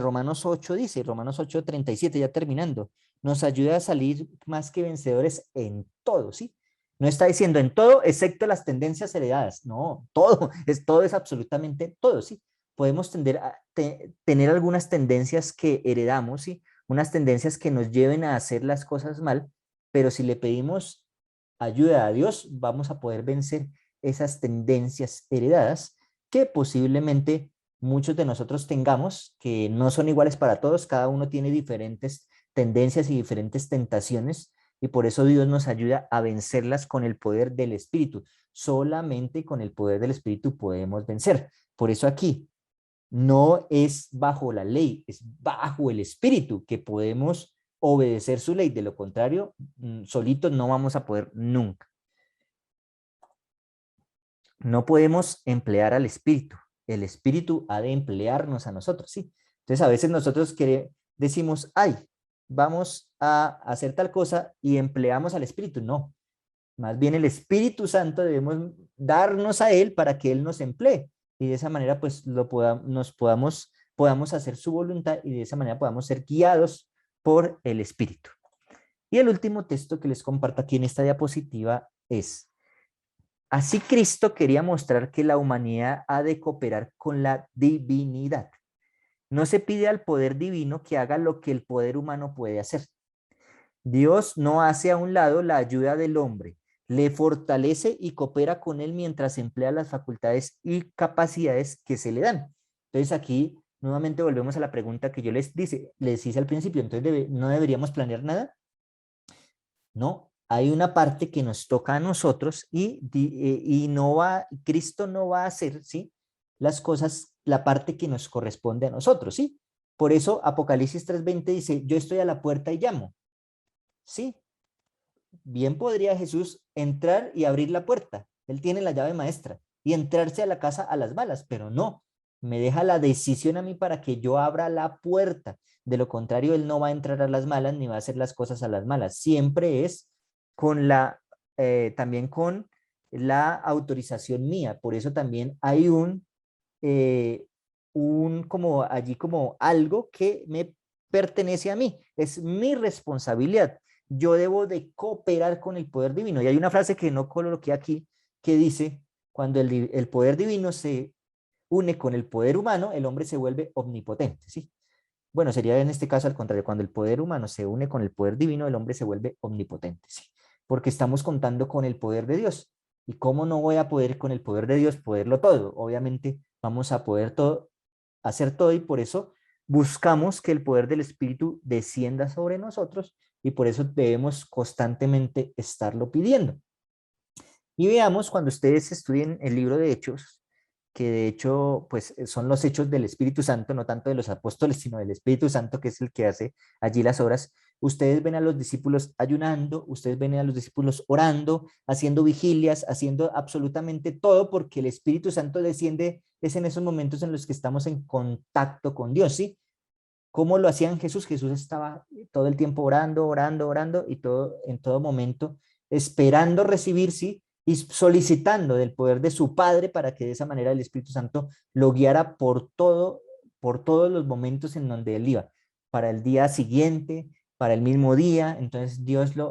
[SPEAKER 2] Romanos 8 dice, Romanos 8:37, ya terminando, nos ayuda a salir más que vencedores en todo, ¿sí? No está diciendo en todo, excepto las tendencias heredadas. No, todo es absolutamente todo, ¿sí? Podemos tener algunas tendencias que heredamos, ¿sí? Unas tendencias que nos lleven a hacer las cosas mal, pero si le pedimos ayuda a Dios, vamos a poder vencer esas tendencias heredadas que posiblemente muchos de nosotros tengamos, que no son iguales para todos, cada uno tiene diferentes tendencias y diferentes tentaciones, y por eso Dios nos ayuda a vencerlas con el poder del Espíritu. Solamente con el poder del Espíritu podemos vencer. Por eso aquí no es bajo la ley, es bajo el Espíritu que podemos obedecer su ley. De lo contrario, solitos no vamos a poder nunca. No podemos emplear al Espíritu. El Espíritu ha de emplearnos a nosotros, ¿sí? Entonces a veces nosotros decimos, ay, vamos a hacer tal cosa y empleamos al Espíritu. No, más bien el Espíritu Santo debemos darnos a Él para que Él nos emplee. Y de esa manera pues podamos hacer su voluntad y de esa manera podamos ser guiados por el Espíritu. Y el último texto que les comparto aquí en esta diapositiva es: así Cristo quería mostrar que la humanidad ha de cooperar con la divinidad. No se pide al poder divino que haga lo que el poder humano puede hacer. Dios no hace a un lado la ayuda del hombre, le fortalece y coopera con él mientras emplea las facultades y capacidades que se le dan. Entonces aquí nuevamente volvemos a la pregunta que yo les hice al principio. Entonces, ¿no deberíamos planear nada? No, hay una parte que nos toca a nosotros y Cristo no va a hacer, ¿sí? Las cosas, la parte que nos corresponde a nosotros, ¿sí? Por eso Apocalipsis 3:20 dice, yo estoy a la puerta y llamo, ¿sí? Bien podría Jesús entrar y abrir la puerta, él tiene la llave maestra, y entrarse a la casa a las malas, pero no, me deja la decisión a mí para que yo abra la puerta. De lo contrario, él no va a entrar a las malas ni va a hacer las cosas a las malas. Siempre es también con la autorización mía. Por eso también hay como allí como algo que me pertenece a mí. Es mi responsabilidad. Yo debo de cooperar con el poder divino. Y hay una frase que no coloqué aquí que dice, cuando el poder divino se une con el poder humano, el hombre se vuelve omnipotente, ¿sí? Bueno, sería en este caso al contrario, cuando el poder humano se une con el poder divino, el hombre se vuelve omnipotente, ¿sí? Porque estamos contando con el poder de Dios. ¿Y cómo no voy a poder con el poder de Dios poderlo todo? Obviamente vamos a poder hacer todo y por eso buscamos que el poder del Espíritu descienda sobre nosotros y por eso debemos constantemente estarlo pidiendo. Y veamos cuando ustedes estudien el libro de Hechos, que de hecho pues son los hechos del Espíritu Santo, no tanto de los apóstoles, sino del Espíritu Santo, que es el que hace allí las obras. Ustedes ven a los discípulos ayunando, ustedes ven a los discípulos orando, haciendo vigilias, haciendo absolutamente todo, porque el Espíritu Santo desciende, es en esos momentos en los que estamos en contacto con Dios, ¿sí? ¿Cómo lo hacían Jesús? Jesús estaba todo el tiempo orando, orando, orando y en todo momento esperando recibir, sí, y solicitando del poder de su Padre para que de esa manera el Espíritu Santo lo guiara por todos los momentos en donde él iba, para el día siguiente, para el mismo día. Entonces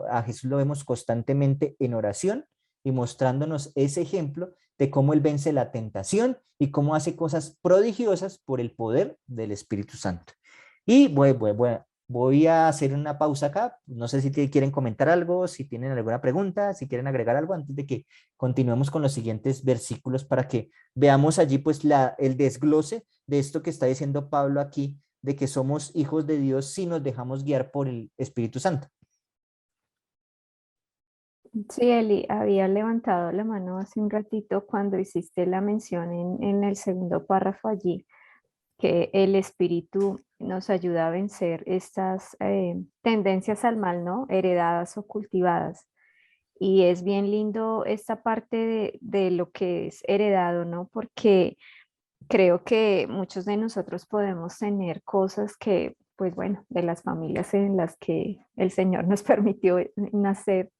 [SPEAKER 2] a Jesús lo vemos constantemente en oración y mostrándonos ese ejemplo de cómo él vence la tentación y cómo hace cosas prodigiosas por el poder del Espíritu Santo. Y voy a hacer una pausa acá. No sé si quieren comentar algo, si tienen alguna pregunta, si quieren agregar algo antes de que continuemos con los siguientes versículos para que veamos allí pues el desglose de esto que está diciendo Pablo aquí, de que somos hijos de Dios si nos dejamos guiar por el Espíritu Santo.
[SPEAKER 1] Sí, Eli, había levantado la mano hace un ratito cuando hiciste la mención en el segundo párrafo allí, que el espíritu nos ayuda a vencer estas tendencias al mal, ¿no? Heredadas o cultivadas. Y es bien lindo esta parte de lo que es heredado, ¿no? Porque creo que muchos de nosotros podemos tener cosas que, pues bueno, de las familias en las que el Señor nos permitió nacer.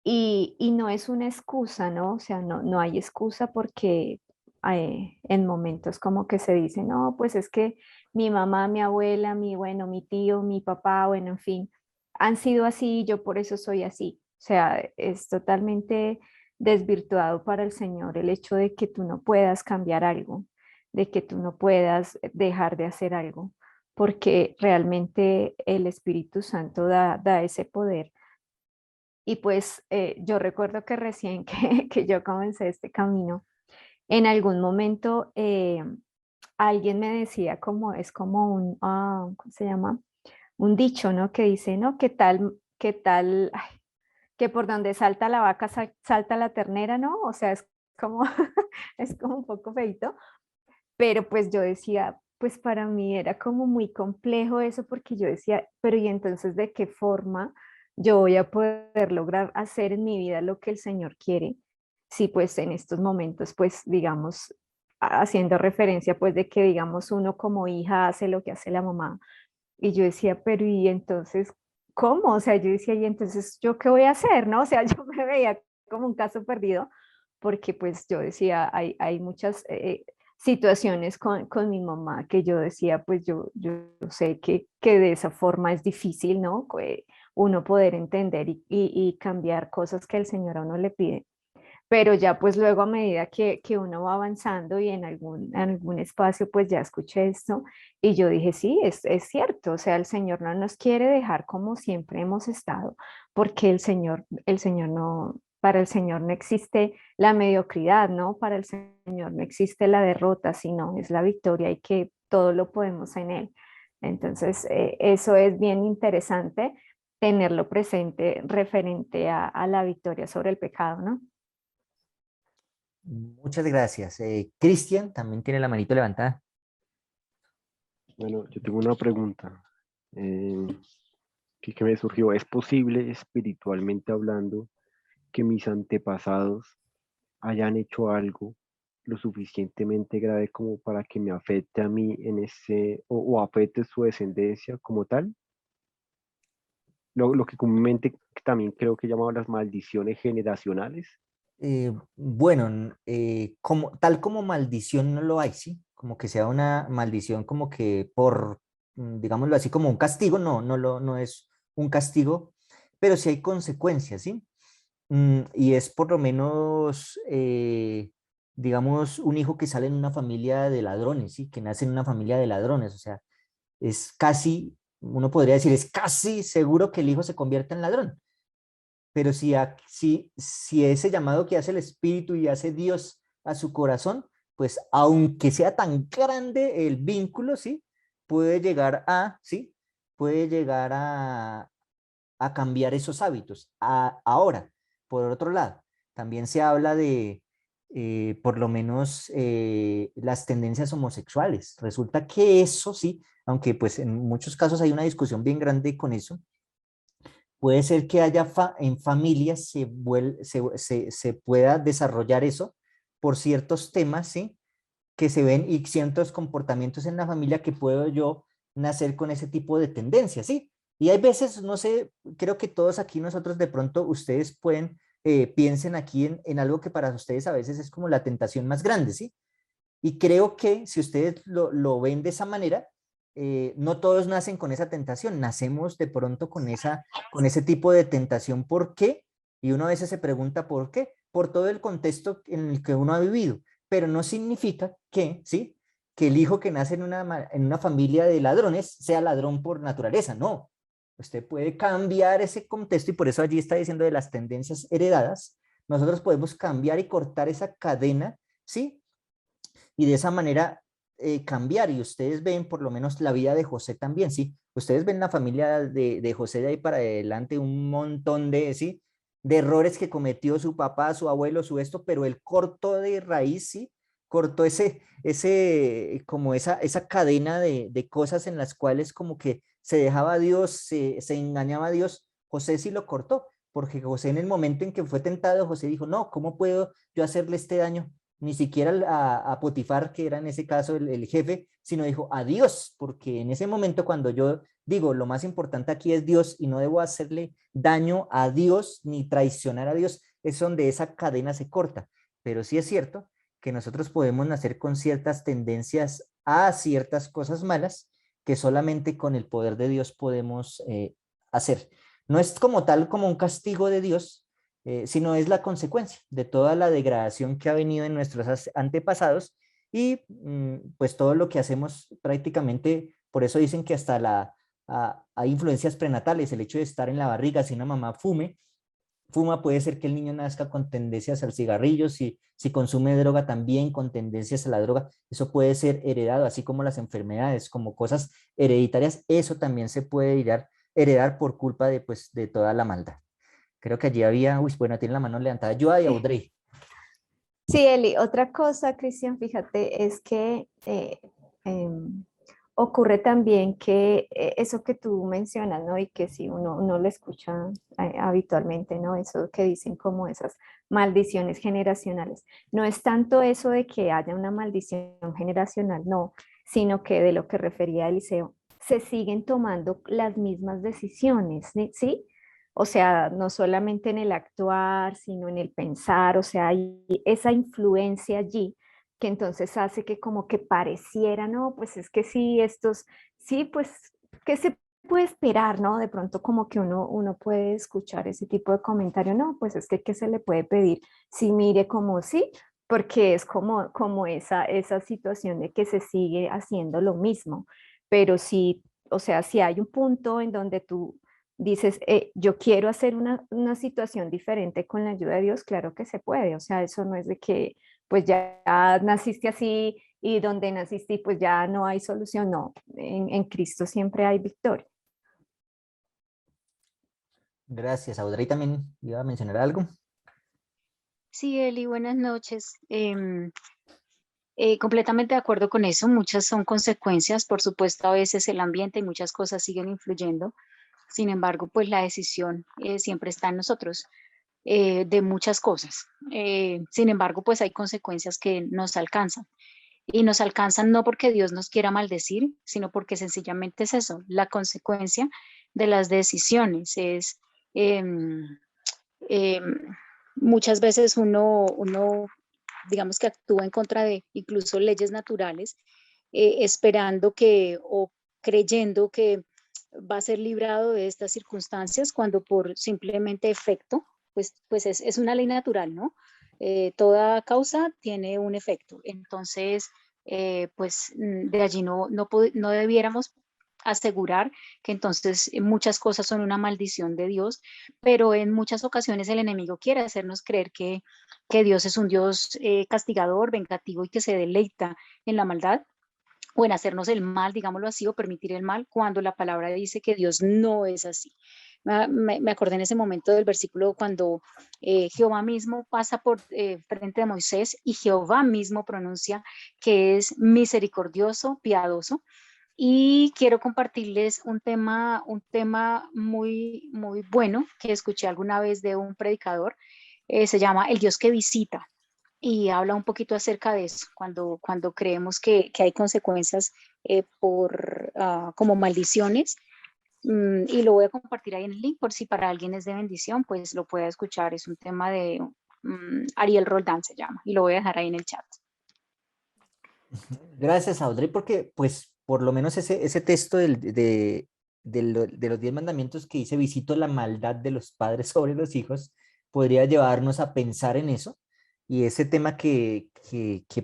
[SPEAKER 1] Y no es una excusa, ¿no? O sea, no hay excusa porque en momentos como que se dice, no, pues es que mi mamá, mi abuela, bueno, mi tío, mi papá, bueno, en fin, han sido así, yo por eso soy así. O sea, es totalmente desvirtuado para el Señor el hecho de que tú no puedas cambiar algo, de que tú no puedas dejar de hacer algo, porque realmente el Espíritu Santo da ese poder. Y pues yo recuerdo que recién que yo comencé este camino, en algún momento alguien me decía como es como ¿cómo se llama? Un dicho, ¿no? Que dice, ¿no? Qué tal, ay, que por donde salta la vaca salta la ternera, ¿no? O sea, es como, es como un poco feito, pero pues yo decía, pues para mí era como muy complejo eso porque yo decía, pero ¿y entonces de qué forma yo voy a poder lograr hacer en mi vida lo que el Señor quiere? Si pues en estos momentos, pues digamos, haciendo referencia pues de que digamos uno como hija hace lo que hace la mamá. Y yo decía, pero ¿y entonces cómo? O sea, yo decía, ¿y entonces yo qué voy a hacer? ¿No? O sea, yo me veía como un caso perdido porque pues yo decía, hay muchas situaciones con mi mamá que yo decía, pues yo sé que de esa forma es difícil, ¿no? Uno poder entender y cambiar cosas que el Señor a uno le pide. Pero ya pues luego a medida que uno va avanzando y en algún espacio pues ya escuché esto y yo dije, sí, es cierto, o sea, el Señor no nos quiere dejar como siempre hemos estado, porque el Señor no, para el Señor no existe la mediocridad, ¿no? Para el Señor no existe la derrota, sino es la victoria y que todo lo podemos en Él. Entonces, eso es bien interesante tenerlo presente referente a la victoria sobre el pecado, ¿no?
[SPEAKER 2] Muchas gracias. Cristian también tiene la manito levantada.
[SPEAKER 3] Bueno, yo tengo una pregunta eh, que me surgió. ¿Es posible, espiritualmente hablando, que mis antepasados hayan hecho algo lo suficientemente grave como para que me afecte a mí en o afecte su descendencia como tal? Lo que comúnmente también creo que llamamos las maldiciones generacionales.
[SPEAKER 2] Bueno, tal como maldición no lo hay, ¿sí? Como que sea una maldición como que digámoslo así, como un castigo, no es un castigo, pero sí hay consecuencias, ¿sí? Y es por lo menos, digamos, un hijo que sale en una familia de ladrones, ¿sí? Que nace en una familia de ladrones, o sea, es casi, uno podría decir, es casi seguro que el hijo se convierta en ladrón. Pero si ese llamado que hace el Espíritu y hace Dios a su corazón, pues aunque sea tan grande el vínculo, ¿sí? Puede llegar ¿sí? Puede llegar a cambiar esos hábitos. Ahora, por otro lado, también se habla de, por lo menos, las tendencias homosexuales. Resulta que eso, sí, aunque pues en muchos casos hay una discusión bien grande con eso, puede ser que haya en familias se pueda desarrollar eso por ciertos temas, ¿sí? Que se ven y ciertos comportamientos en la familia que puedo yo nacer con ese tipo de tendencias, ¿sí? Y hay veces, no sé, creo que todos aquí nosotros de pronto, ustedes pueden, piensen aquí en algo que para ustedes a veces es como la tentación más grande, ¿sí? Y creo que si ustedes lo ven de esa manera, no todos nacen con esa tentación, nacemos de pronto con ese tipo de tentación. ¿Por qué? Y uno a veces se pregunta por qué, por todo el contexto en el que uno ha vivido, pero no significa que, ¿sí? Que el hijo que nace en una familia de ladrones sea ladrón por naturaleza, no. Usted puede cambiar ese contexto y por eso allí está diciendo de las tendencias heredadas. Nosotros podemos cambiar y cortar esa cadena, ¿sí? Y de esa manera cambiar. Y ustedes ven por lo menos la vida de José también, ¿sí? Ustedes ven la familia de José de ahí para adelante, un montón de, ¿sí? De errores que cometió su papá, su abuelo, su esto, pero él cortó de raíz, ¿sí? Cortó como esa cadena de cosas en las cuales como que se dejaba a Dios, se engañaba a Dios. José sí lo cortó, porque José en el momento en que fue tentado, José dijo, no, ¿cómo puedo yo hacerle este daño? Ni siquiera a Potifar, que era en ese caso el jefe, sino dijo a Dios, porque en ese momento cuando yo digo, lo más importante aquí es Dios y no debo hacerle daño a Dios ni traicionar a Dios, es donde esa cadena se corta. Pero sí es cierto que nosotros podemos nacer con ciertas tendencias a ciertas cosas malas que solamente con el poder de Dios podemos hacer. No es como tal como un castigo de Dios, sino es la consecuencia de toda la degradación que ha venido en nuestros antepasados y pues todo lo que hacemos prácticamente, por eso dicen que hasta hay influencias prenatales, el hecho de estar en la barriga, si una mamá fuma, puede ser que el niño nazca con tendencias al cigarrillo, si consume droga también con tendencias a la droga, eso puede ser heredado, así como las enfermedades, como cosas hereditarias, eso también se puede heredar por culpa de, pues, de toda la maldad. Creo que allí había, uy, bueno, tiene la mano levantada, yo y Audrey.
[SPEAKER 1] Sí, Eli, otra cosa, Cristian, fíjate, es que em, ocurre también que eso que tú mencionas, ¿no? Y que si uno lo escucha habitualmente, ¿no? Eso que dicen como esas maldiciones generacionales. No es tanto eso de que haya una maldición generacional, no, sino que de lo que refería Eliseo, se siguen tomando las mismas decisiones, ¿sí? O sea, no solamente en el actuar, sino en el pensar, o sea, hay esa influencia allí que entonces hace que como que pareciera, no, pues es que sí, sí, pues, ¿qué se puede esperar, no? De pronto como que uno puede escuchar ese tipo de comentario, no, pues es que ¿qué se le puede pedir? Sí, mire como sí, porque es como esa situación de que se sigue haciendo lo mismo, pero sí, o sea, si hay un punto en donde tú dices, yo quiero hacer una situación diferente con la ayuda de Dios, claro que se puede, o sea, eso no es de que pues ya naciste así y donde naciste pues ya no hay solución, no, en Cristo siempre hay victoria.
[SPEAKER 2] Gracias, Audrey también iba a mencionar algo.
[SPEAKER 4] Sí, Eli, buenas noches. Completamente de acuerdo con eso. Muchas son consecuencias, por supuesto, a veces el ambiente y muchas cosas siguen influyendo. Sin embargo, pues la decisión siempre está en nosotros de muchas cosas. Sin embargo, pues hay consecuencias que nos alcanzan. Y nos alcanzan no porque Dios nos quiera maldecir, sino porque sencillamente es eso, la consecuencia de las decisiones. Es em, em, muchas veces uno, digamos que actúa en contra de incluso leyes naturales, esperando que o creyendo que va a ser librado de estas circunstancias cuando por simplemente efecto, pues es una ley natural, ¿no? Toda causa tiene un efecto. Entonces, pues de allí no debiéramos asegurar que entonces muchas cosas son una maldición de Dios, pero en muchas ocasiones el enemigo quiere hacernos creer que Dios es un Dios castigador, vengativo y que se deleita en la maldad o en hacernos el mal, digámoslo así, o permitir el mal, cuando la palabra dice que Dios no es así. Me acordé en ese momento del versículo cuando Jehová mismo pasa por frente de Moisés y Jehová mismo pronuncia que es misericordioso, piadoso. Y quiero compartirles un tema muy, muy bueno que escuché alguna vez de un predicador. Se llama El Dios que visita. y habla un poquito acerca de eso, cuando creemos que hay consecuencias como maldiciones. Y lo voy a compartir ahí en el link por si para alguien es de bendición, pues lo pueda escuchar. Es un tema de Ariel Roldán se llama, y lo voy a dejar ahí en el chat.
[SPEAKER 2] Gracias, Audrey, porque pues por lo menos ese texto de los 10 mandamientos que dice visito la maldad de los padres sobre los hijos, podría llevarnos a pensar en eso. Y ese tema que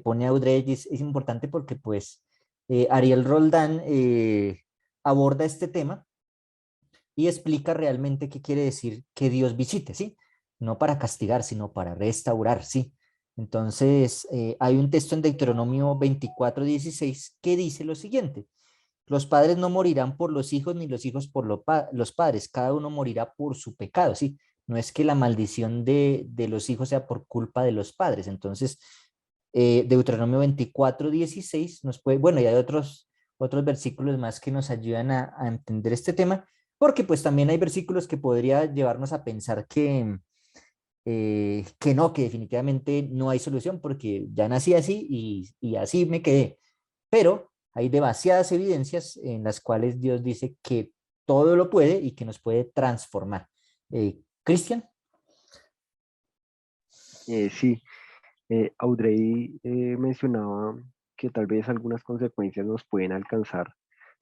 [SPEAKER 2] pone Audrey es importante porque pues Ariel Roldán aborda este tema y explica realmente qué quiere decir que Dios visite, ¿sí? No para castigar, sino para restaurar, ¿sí? Entonces, hay un texto en Deuteronomio 24:16 que dice lo siguiente: los padres no morirán por los hijos, ni los hijos por los padres, cada uno morirá por su pecado, ¿sí? No es que la maldición de los hijos sea por culpa de los padres. Entonces, Deuteronomio 24:16 nos puede, bueno, y hay otros versículos más que nos ayudan a entender este tema, porque pues también hay versículos que podría llevarnos a pensar que no, que definitivamente no hay solución porque ya nací así y así me quedé. Pero hay demasiadas evidencias en las cuales Dios dice que todo lo puede y que nos puede transformar. Cristian.
[SPEAKER 3] Sí, Audrey mencionaba que tal vez algunas consecuencias nos pueden alcanzar.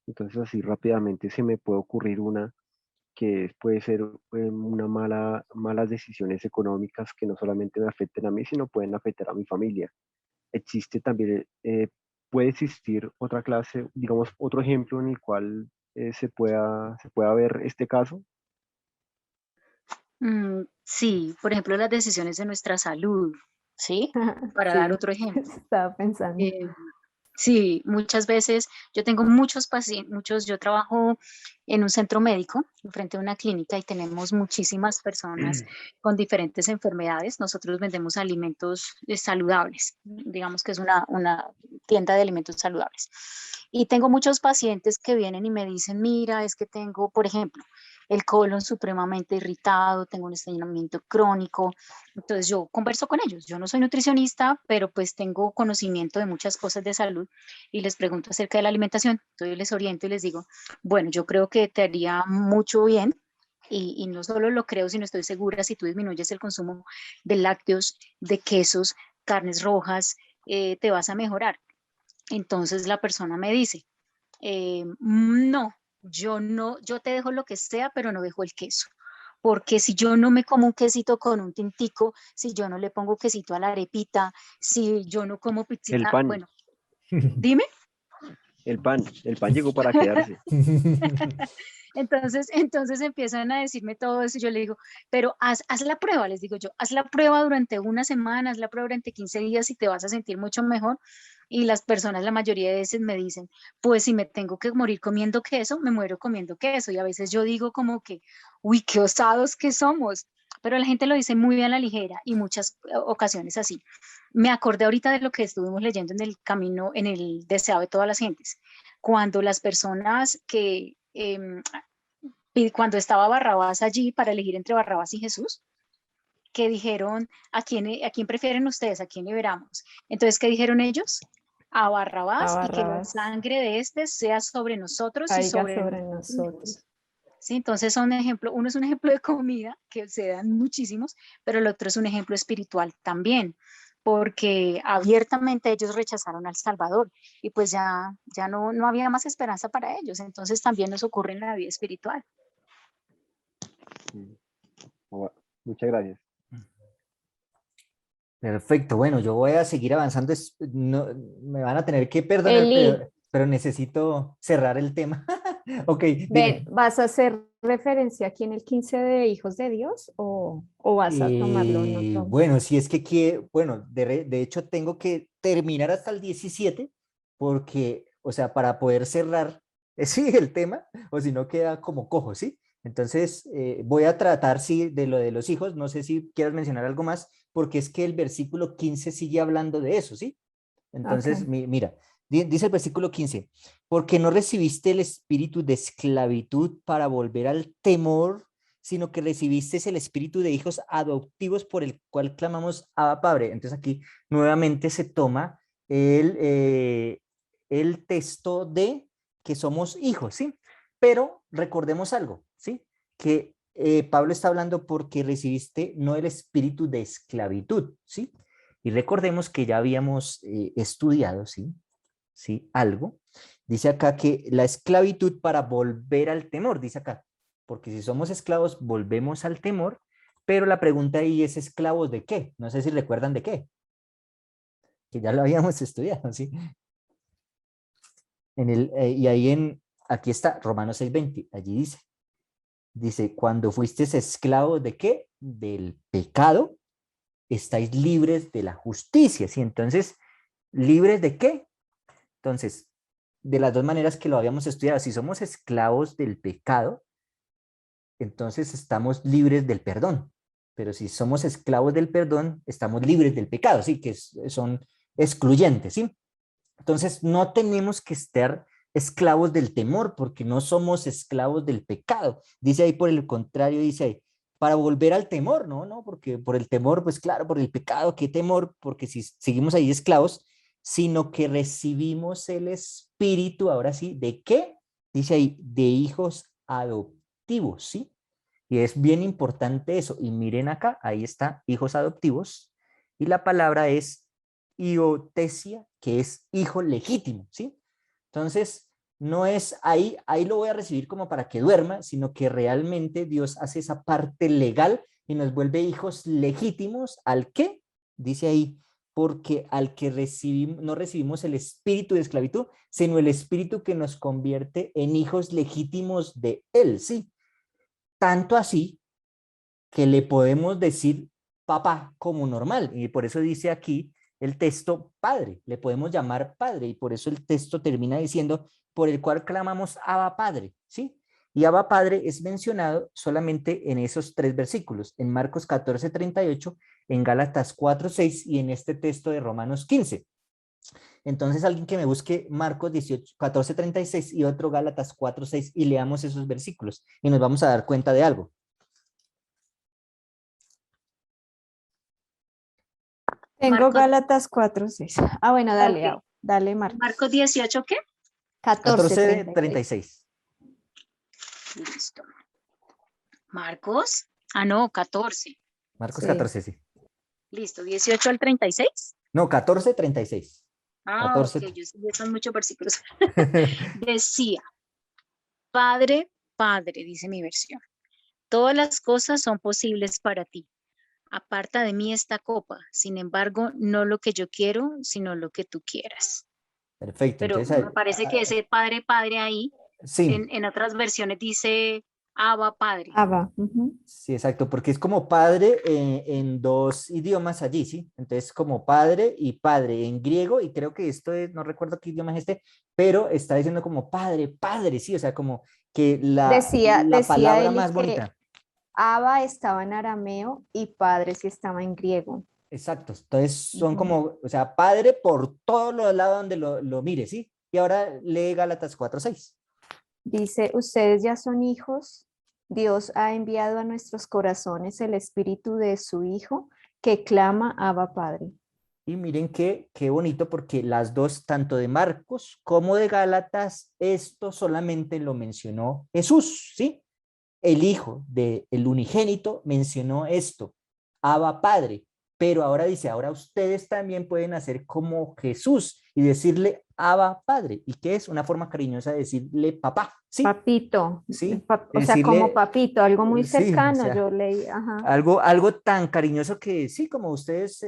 [SPEAKER 3] Entonces, así rápidamente se me puede ocurrir una puede ser malas decisiones económicas que no solamente me afecten a mí, sino pueden afectar a mi familia. Existe también, puede existir otra clase, digamos, otro ejemplo en el cual se pueda ver este caso.
[SPEAKER 4] Sí, por ejemplo, las decisiones de nuestra salud, ¿sí? Para dar
[SPEAKER 1] Sí,
[SPEAKER 4] otro ejemplo.
[SPEAKER 1] estaba pensando.
[SPEAKER 4] Sí, muchas veces yo tengo muchos pacientes, yo trabajo en un centro médico, frente a una clínica y tenemos muchísimas personas con diferentes enfermedades. Nosotros vendemos alimentos saludables, digamos que es una tienda de alimentos saludables. Y tengo muchos pacientes que vienen y me dicen, mira, es que tengo, por ejemplo, el colon supremamente irritado, tengo un estreñimiento crónico. Entonces yo converso con ellos. Yo no soy nutricionista, pero pues tengo conocimiento de muchas cosas de salud y les pregunto acerca de la alimentación. Entonces les oriento y les digo, bueno, yo creo que te haría mucho bien y no solo lo creo, sino estoy segura si tú disminuyes el consumo de lácteos, de quesos, carnes rojas, te vas a mejorar. Entonces la persona me dice, no, yo te dejo lo que sea, pero no dejo el queso. Porque si yo no me como un quesito con un tintico, si yo no le pongo quesito a la arepita, si yo no como
[SPEAKER 3] El
[SPEAKER 4] pizzita,
[SPEAKER 3] pan,
[SPEAKER 4] bueno, dime.
[SPEAKER 3] el pan llegó para quedarse.
[SPEAKER 4] Entonces empiezan a decirme todo eso y yo le digo, pero haz la prueba, les digo yo, haz la prueba durante una semana, haz la prueba durante 15 días y te vas a sentir mucho mejor. Y las personas la mayoría de veces me dicen, pues si me tengo que morir comiendo queso, me muero comiendo queso. Y a veces yo digo como que, uy, qué osados que somos. Pero la gente lo dice muy bien a la ligera y muchas ocasiones así. Me acordé ahorita de lo que estuvimos leyendo en el camino, en el deseo de todas las gentes. Cuando las personas cuando estaba Barrabás allí para elegir entre Barrabás y Jesús, que dijeron, ¿a quién prefieren ustedes? ¿A quién liberamos? Entonces, ¿qué dijeron ellos? A
[SPEAKER 1] A
[SPEAKER 4] Barrabás y que la
[SPEAKER 1] Barrabás,
[SPEAKER 4] sangre de este sea sobre nosotros y
[SPEAKER 1] caiga
[SPEAKER 4] sobre
[SPEAKER 1] sobre
[SPEAKER 4] nuestros hijos.
[SPEAKER 1] nosotros.
[SPEAKER 4] Sí, entonces son ejemplo, uno es un ejemplo de comida, que se dan muchísimos, pero el otro es un ejemplo espiritual también, porque abiertamente ellos rechazaron al Salvador y pues ya no había más esperanza para ellos. Entonces también nos ocurre en la vida espiritual.
[SPEAKER 3] Muchas gracias.
[SPEAKER 2] Perfecto, bueno, yo voy a seguir avanzando. Me van a tener que perdonar,
[SPEAKER 1] Eli,
[SPEAKER 2] pero necesito cerrar el tema. Ok,
[SPEAKER 1] ven,
[SPEAKER 2] dime.
[SPEAKER 1] ¿vas a hacer referencia aquí en el 15 de Hijos de Dios o vas a tomarlo en otro?
[SPEAKER 2] Bueno, si es bueno, de hecho tengo que terminar hasta el 17 porque, o sea, para poder cerrar, sí, el tema, o si no queda como cojo, ¿sí? Entonces, voy a tratar, sí, de lo de los hijos, no sé si quieres mencionar algo más, porque es que el versículo 15 sigue hablando de eso, ¿sí? Entonces,
[SPEAKER 1] Ok.
[SPEAKER 2] mira, dice el versículo 15, porque no recibiste el espíritu de esclavitud para volver al temor, sino que recibisteis el espíritu de hijos adoptivos por el cual clamamos Abba Padre. Entonces aquí nuevamente se toma el texto de que somos hijos, ¿sí? Pero recordemos algo, ¿sí? Que Pablo está hablando porque recibiste no el espíritu de esclavitud, ¿sí? Y recordemos que ya habíamos estudiado, ¿sí? ¿Sí? Algo. Dice acá que la esclavitud para volver al temor, dice acá, porque si somos esclavos volvemos al temor, pero la pregunta ahí es esclavos de qué, no sé si recuerdan de qué, que ya lo habíamos estudiado, ¿sí? Y ahí aquí está Romanos 6:20, allí dice, cuando fuisteis esclavos de qué, del pecado, estáis libres de la justicia, ¿sí? Entonces, ¿libres de qué? Entonces, de las dos maneras que lo habíamos estudiado, si somos esclavos del pecado, entonces estamos libres del perdón. Pero si somos esclavos del perdón, estamos libres del pecado, ¿sí? Que son excluyentes, ¿sí? Entonces no tenemos que estar esclavos del temor, porque no somos esclavos del pecado. Dice ahí, por el contrario, dice ahí, para volver al temor, ¿no? Porque por el temor, pues claro, por el pecado, ¿qué temor? Porque si seguimos ahí esclavos, sino que recibimos el espíritu, ahora sí, ¿de qué? Dice ahí, de hijos adoptivos, ¿sí? Y es bien importante eso. Y miren acá, ahí está, hijos adoptivos. Y la palabra es iotesia, que es hijo legítimo, ¿sí? Entonces, no es ahí lo voy a recibir como para que duerma, sino que realmente Dios hace esa parte legal y nos vuelve hijos legítimos. ¿Al qué? Dice ahí, porque al que no recibimos el espíritu de esclavitud, sino el espíritu que nos convierte en hijos legítimos de Él, ¿sí? Tanto así que le podemos decir papá como normal. Y por eso dice aquí el texto padre, le podemos llamar padre. Y por eso el texto termina diciendo, por el cual clamamos Abba Padre, ¿sí? Y Abba Padre es mencionado solamente en esos 3 versículos, en Marcos 14:38, en Gálatas 4:6 y en este texto de Romanos 15. Entonces, alguien que me busque Marcos 14:36 y otro Gálatas 4:6 y leamos esos versículos y nos vamos a dar cuenta de algo.
[SPEAKER 1] Tengo Gálatas 4:6. Ah, bueno, dale,
[SPEAKER 4] Ok.
[SPEAKER 1] dale, Marcos.
[SPEAKER 4] Marcos 18, ¿qué?
[SPEAKER 1] 14:36.
[SPEAKER 4] Listo. Marcos. Ah, no, 14.
[SPEAKER 2] Marcos
[SPEAKER 1] Sí.
[SPEAKER 2] 14, sí.
[SPEAKER 4] Listo, 18 al 36.
[SPEAKER 2] No, 14:36.
[SPEAKER 4] Ah,
[SPEAKER 2] 14.
[SPEAKER 4] ok, son muchos versículos. Decía, Padre, Padre, dice mi versión, todas las cosas son posibles para ti. Aparta de mí esta copa, sin embargo, no lo que yo quiero, sino lo que tú quieras.
[SPEAKER 2] Perfecto.
[SPEAKER 4] Pero
[SPEAKER 2] Entonces,
[SPEAKER 4] me parece que ese Padre, Padre ahí,
[SPEAKER 2] sí,
[SPEAKER 4] en otras versiones dice Abba, Padre.
[SPEAKER 1] Abba. Ujú.
[SPEAKER 2] sí, exacto, porque es como padre en 2 idiomas allí, ¿sí? Entonces, como padre y padre en griego, y creo que esto es, no recuerdo qué idioma es este, pero está diciendo como padre, padre, sí, o sea, como que
[SPEAKER 1] Decía
[SPEAKER 2] la palabra
[SPEAKER 1] Eli
[SPEAKER 2] más
[SPEAKER 1] que
[SPEAKER 2] bonita.
[SPEAKER 1] Abba estaba en arameo y padre sí estaba en griego.
[SPEAKER 2] Exacto, entonces son
[SPEAKER 1] Ujú.
[SPEAKER 2] como, o sea, padre por todos los lados donde lo mire, ¿sí? Y ahora lee Gálatas 4:6.
[SPEAKER 1] Dice, ustedes ya son hijos. Dios ha enviado a nuestros corazones el espíritu de su Hijo que clama Abba Padre.
[SPEAKER 2] Y miren qué bonito, porque las dos, tanto de Marcos como de Gálatas, esto solamente lo mencionó Jesús, ¿sí? El Hijo del unigénito mencionó esto, Abba Padre, pero ahora dice, ahora ustedes también pueden hacer como Jesús y decirle Abba Padre. ¿Y qué es? Una forma cariñosa de decirle papá, ¿sí?
[SPEAKER 1] Papito,
[SPEAKER 2] ¿Sí?
[SPEAKER 1] o sea, como
[SPEAKER 2] Decirle,
[SPEAKER 1] papito, algo muy
[SPEAKER 2] sí, o
[SPEAKER 1] cercano,
[SPEAKER 2] sea,
[SPEAKER 1] yo leí, ajá.
[SPEAKER 2] algo tan cariñoso que sí, como ustedes,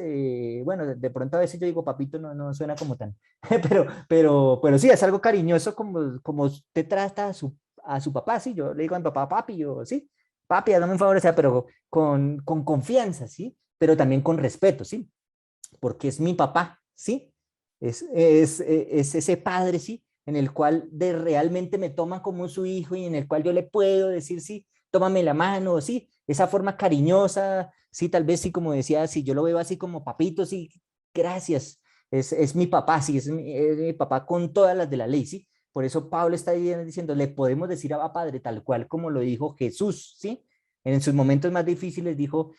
[SPEAKER 2] bueno, de pronto a veces yo digo papito, no suena como tan, pero sí, es algo cariñoso como usted trata a su papá, sí, yo le digo a mi papá, papi, yo, sí, papi, hágame un favor, o sea, pero con confianza, sí, pero también con respeto, sí, porque es mi papá, sí, es ese padre, sí, en el cual realmente me toma como su hijo y en el cual yo le puedo decir, sí, tómame la mano, sí, esa forma cariñosa, sí, tal vez sí, como decía, si yo lo veo así como papito, sí, gracias, es mi papá, sí, es mi papá con todas las de la ley, sí, por eso Pablo está diciendo, le podemos decir a Padre tal cual como lo dijo Jesús, sí, En sus momentos más difíciles dijo,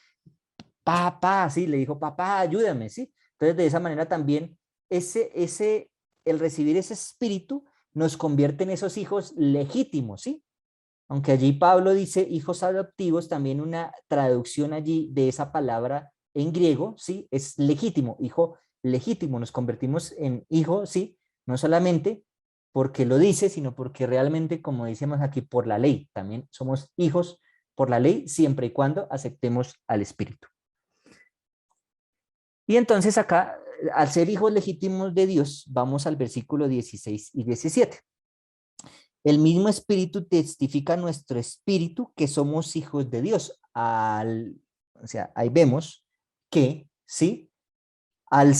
[SPEAKER 2] papá, sí, le dijo, papá, ayúdame, sí. Entonces, de esa manera también, el recibir ese espíritu nos convierte en esos hijos legítimos, sí. Aunque allí Pablo dice hijos adoptivos, también una traducción allí de esa palabra en griego, sí, es legítimo, hijo legítimo. Nos convertimos en hijo, sí, no solamente porque lo dice, sino porque realmente, como decíamos aquí, por la ley, también somos hijos por la ley, siempre y cuando aceptemos al Espíritu. Y entonces acá, al ser hijos legítimos de Dios, vamos al versículo 16 y 17. El mismo Espíritu testifica a nuestro espíritu que somos hijos de Dios. O sea, ahí vemos que, ¿sí? Al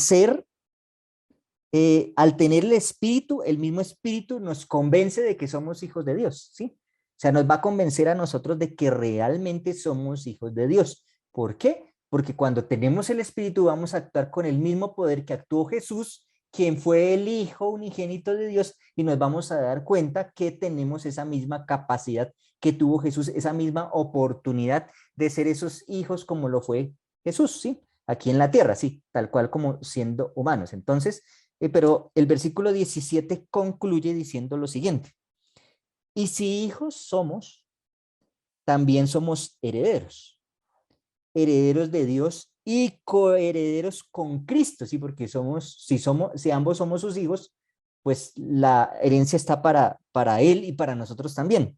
[SPEAKER 2] tener el Espíritu, el mismo Espíritu nos convence de que somos hijos de Dios, ¿sí? O sea, nos va a convencer a nosotros de que realmente somos hijos de Dios. ¿Por qué? Porque cuando tenemos el Espíritu vamos a actuar con el mismo poder que actuó Jesús, quien fue el Hijo unigénito de Dios, y nos vamos a dar cuenta que tenemos esa misma capacidad que tuvo Jesús, esa misma oportunidad de ser esos hijos como lo fue Jesús, ¿sí? Aquí en la tierra, sí, tal cual como siendo humanos. Entonces, pero el versículo 17 concluye diciendo lo siguiente: y si hijos somos, también somos herederos, herederos de Dios y coherederos con Cristo, ¿sí? Porque si ambos somos sus hijos, pues la herencia está para él y para nosotros también.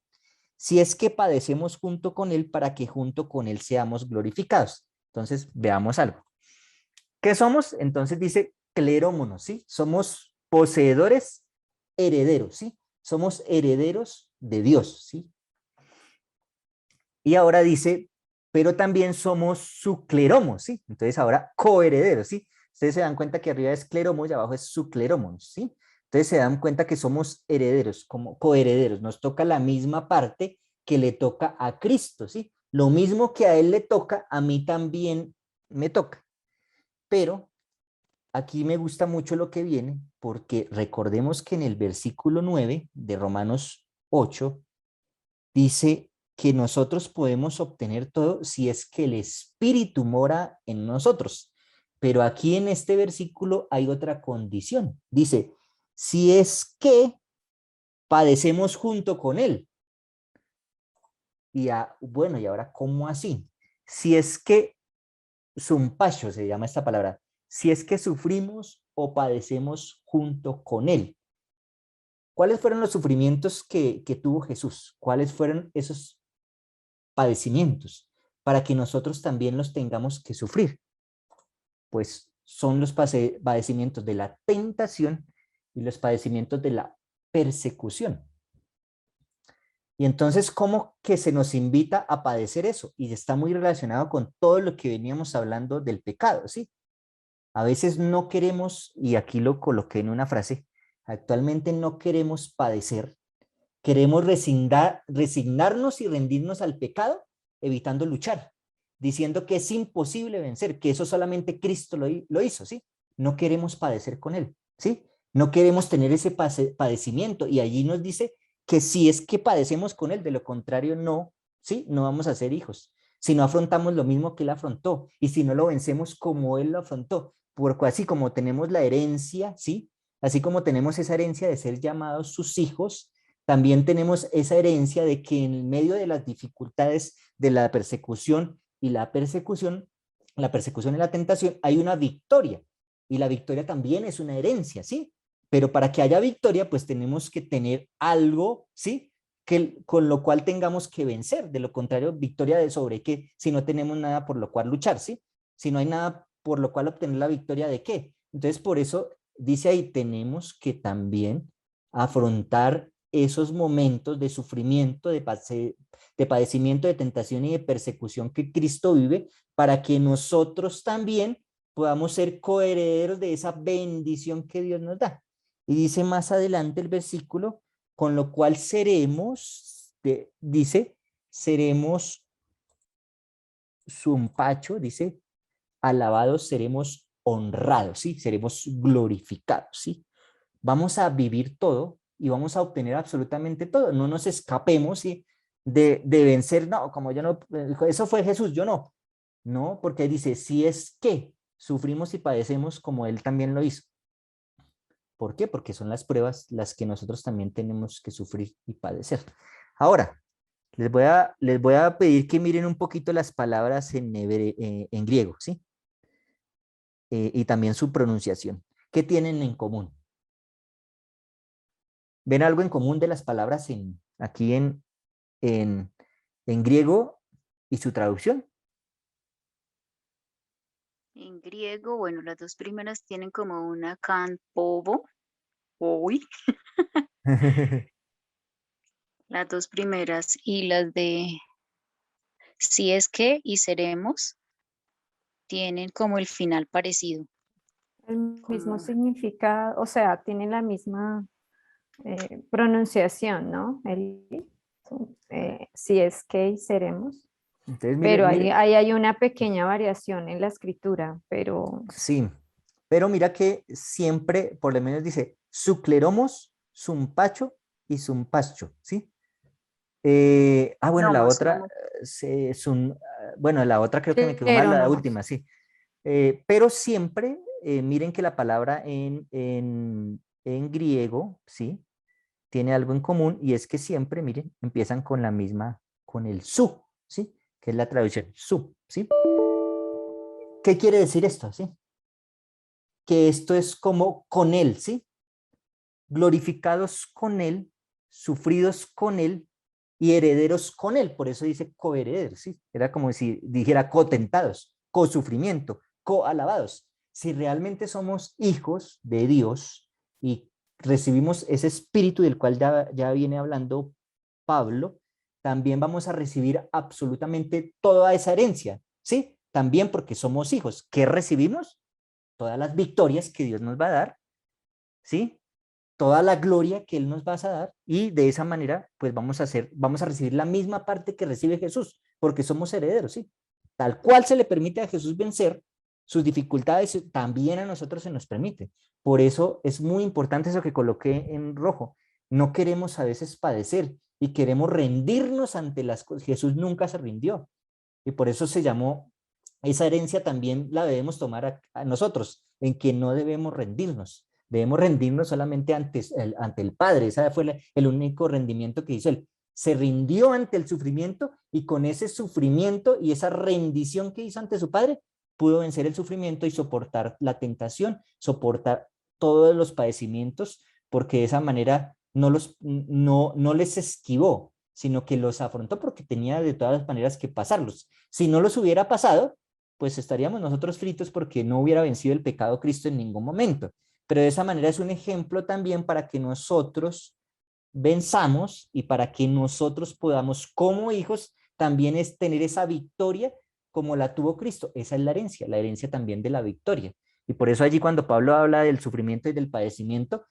[SPEAKER 2] Si es que padecemos junto con él, para que junto con él seamos glorificados. Entonces, veamos algo. ¿Qué somos? Entonces dice clerómonos, ¿sí? Somos poseedores, herederos, ¿sí? Somos herederos de Dios, ¿sí? Y ahora dice, pero también somos su cleromos, ¿sí? Entonces ahora coherederos, ¿sí? Ustedes se dan cuenta que arriba es cleromos y abajo es su cleromos, ¿sí? Entonces se dan cuenta que somos herederos, como coherederos. Nos toca la misma parte que le toca a Cristo, ¿sí? Lo mismo que a él le toca, a mí también me toca. Pero aquí me gusta mucho lo que viene, porque recordemos que en el versículo 9 de Romanos 8 dice que nosotros podemos obtener todo si es que el Espíritu mora en nosotros. Pero aquí en este versículo hay otra condición. Dice, si es que padecemos junto con Él. Y bueno, ¿y ahora cómo así? Si es que zumpacho se llama esta palabra, si es que sufrimos o padecemos junto con Él. ¿Cuáles fueron los sufrimientos que tuvo Jesús? ¿Cuáles fueron esos padecimientos para que nosotros también los tengamos que sufrir? Pues son los padecimientos de la tentación y los padecimientos de la persecución. Y entonces, ¿cómo que se nos invita a padecer eso? Y está muy relacionado con todo lo que veníamos hablando del pecado, ¿sí? A veces no queremos, y aquí lo coloqué en una frase, actualmente no queremos padecer, queremos resignarnos y rendirnos al pecado, evitando luchar, diciendo que es imposible vencer, que eso solamente Cristo lo hizo, ¿sí? No queremos padecer con él, ¿sí? No queremos tener ese padecimiento, y allí nos dice que si es que padecemos con él, de lo contrario no, ¿sí? No vamos a ser hijos. Si no afrontamos lo mismo que él afrontó, y si no lo vencemos como él lo afrontó, porque así como tenemos la herencia, ¿sí? Así como tenemos esa herencia de ser llamados sus hijos, también tenemos esa herencia de que en medio de las dificultades de la persecución y la persecución y la tentación, hay una victoria. Y la victoria también es una herencia, ¿sí? Pero para que haya victoria, pues tenemos que tener algo, ¿sí? Con lo cual tengamos que vencer. De lo contrario, victoria de sobre qué, si no tenemos nada por lo cual luchar, ¿sí? Si no hay nada por lo cual obtener la victoria de qué. Entonces, por eso dice ahí, tenemos que también afrontar esos momentos de sufrimiento, de padecimiento, de tentación y de persecución que Cristo vive, para que nosotros también podamos ser coherederos de esa bendición que Dios nos da. Y dice más adelante el versículo, con lo cual dice, seremos zumpacho, dice, alabados, seremos honrados, ¿sí? Seremos glorificados, ¿sí? Vamos a vivir todo y vamos a obtener absolutamente todo. No nos escapemos, ¿sí? de vencer, no, como yo no, eso fue Jesús, yo no. No, porque dice, si es que sufrimos y padecemos como Él también lo hizo. ¿Por qué? Porque son las pruebas las que nosotros también tenemos que sufrir y padecer. Ahora, les voy a pedir que miren un poquito las palabras en griego, ¿sí? Y también su pronunciación. ¿Qué tienen en común? ¿Ven algo en común de las palabras aquí en griego y su traducción?
[SPEAKER 4] En griego, bueno, las dos primeras tienen como una can povo, hoy, las dos primeras, y las de si es que y seremos tienen como el final parecido.
[SPEAKER 1] El mismo
[SPEAKER 4] Como,
[SPEAKER 1] significado, o sea, tiene la misma pronunciación, ¿no? Si es que seremos.
[SPEAKER 2] Entonces,
[SPEAKER 1] Pero
[SPEAKER 2] miren,
[SPEAKER 1] ahí hay una pequeña variación en la escritura, pero
[SPEAKER 2] sí, pero mira que siempre, por lo menos dice, sucleromos, zumpacho y zumpacho, ¿sí? Bueno, la
[SPEAKER 4] nomos,
[SPEAKER 2] otra,
[SPEAKER 4] nomos.
[SPEAKER 2] bueno, la otra creo que me quedó mal, la
[SPEAKER 1] Clerónomos.
[SPEAKER 2] última, sí. Pero siempre, miren que la palabra en griego, ¿sí? Tiene algo en común y es que siempre, miren, empiezan con la misma, con el su, ¿sí? Que es la traducción, su, ¿sí? ¿Qué quiere decir esto, sí? Que esto es como con él, ¿sí? Glorificados con él, sufridos con él y herederos con él. Por eso dice coherederos, ¿sí? Era como si dijera cotentados, co-sufrimiento, co-alabados. Si realmente somos hijos de Dios y recibimos ese espíritu del cual ya viene hablando Pablo, también vamos a recibir absolutamente toda esa herencia, ¿sí? También porque somos hijos. ¿Qué recibimos? Todas las victorias que Dios nos va a dar, ¿sí? Toda la gloria que Él nos va a dar y de esa manera pues vamos a recibir la misma parte que recibe Jesús, porque somos herederos, ¿sí? Tal cual se le permite a Jesús vencer sus dificultades, también a nosotros se nos permite. Por eso es muy importante eso que coloqué en rojo. No queremos a veces padecer y queremos rendirnos ante las cosas. Jesús nunca se rindió y por eso se llamó, esa herencia también la debemos tomar a nosotros, en que no debemos rendirnos. Debemos rendirnos solamente ante el Padre. Ese fue el único rendimiento que hizo él. Se rindió ante el sufrimiento y con ese sufrimiento y esa rendición que hizo ante su Padre, pudo vencer el sufrimiento y soportar la tentación, soportar todos los padecimientos, porque de esa manera no les esquivó, sino que los afrontó porque tenía de todas las maneras que pasarlos. Si no los hubiera pasado, pues estaríamos nosotros fritos porque no hubiera vencido el pecado Cristo en ningún momento. Pero de esa manera es un ejemplo también para que nosotros venzamos y para que nosotros podamos como hijos también es tener esa victoria como la tuvo Cristo. Esa es la herencia también de la victoria. Y por eso allí cuando Pablo habla del sufrimiento y del padecimiento,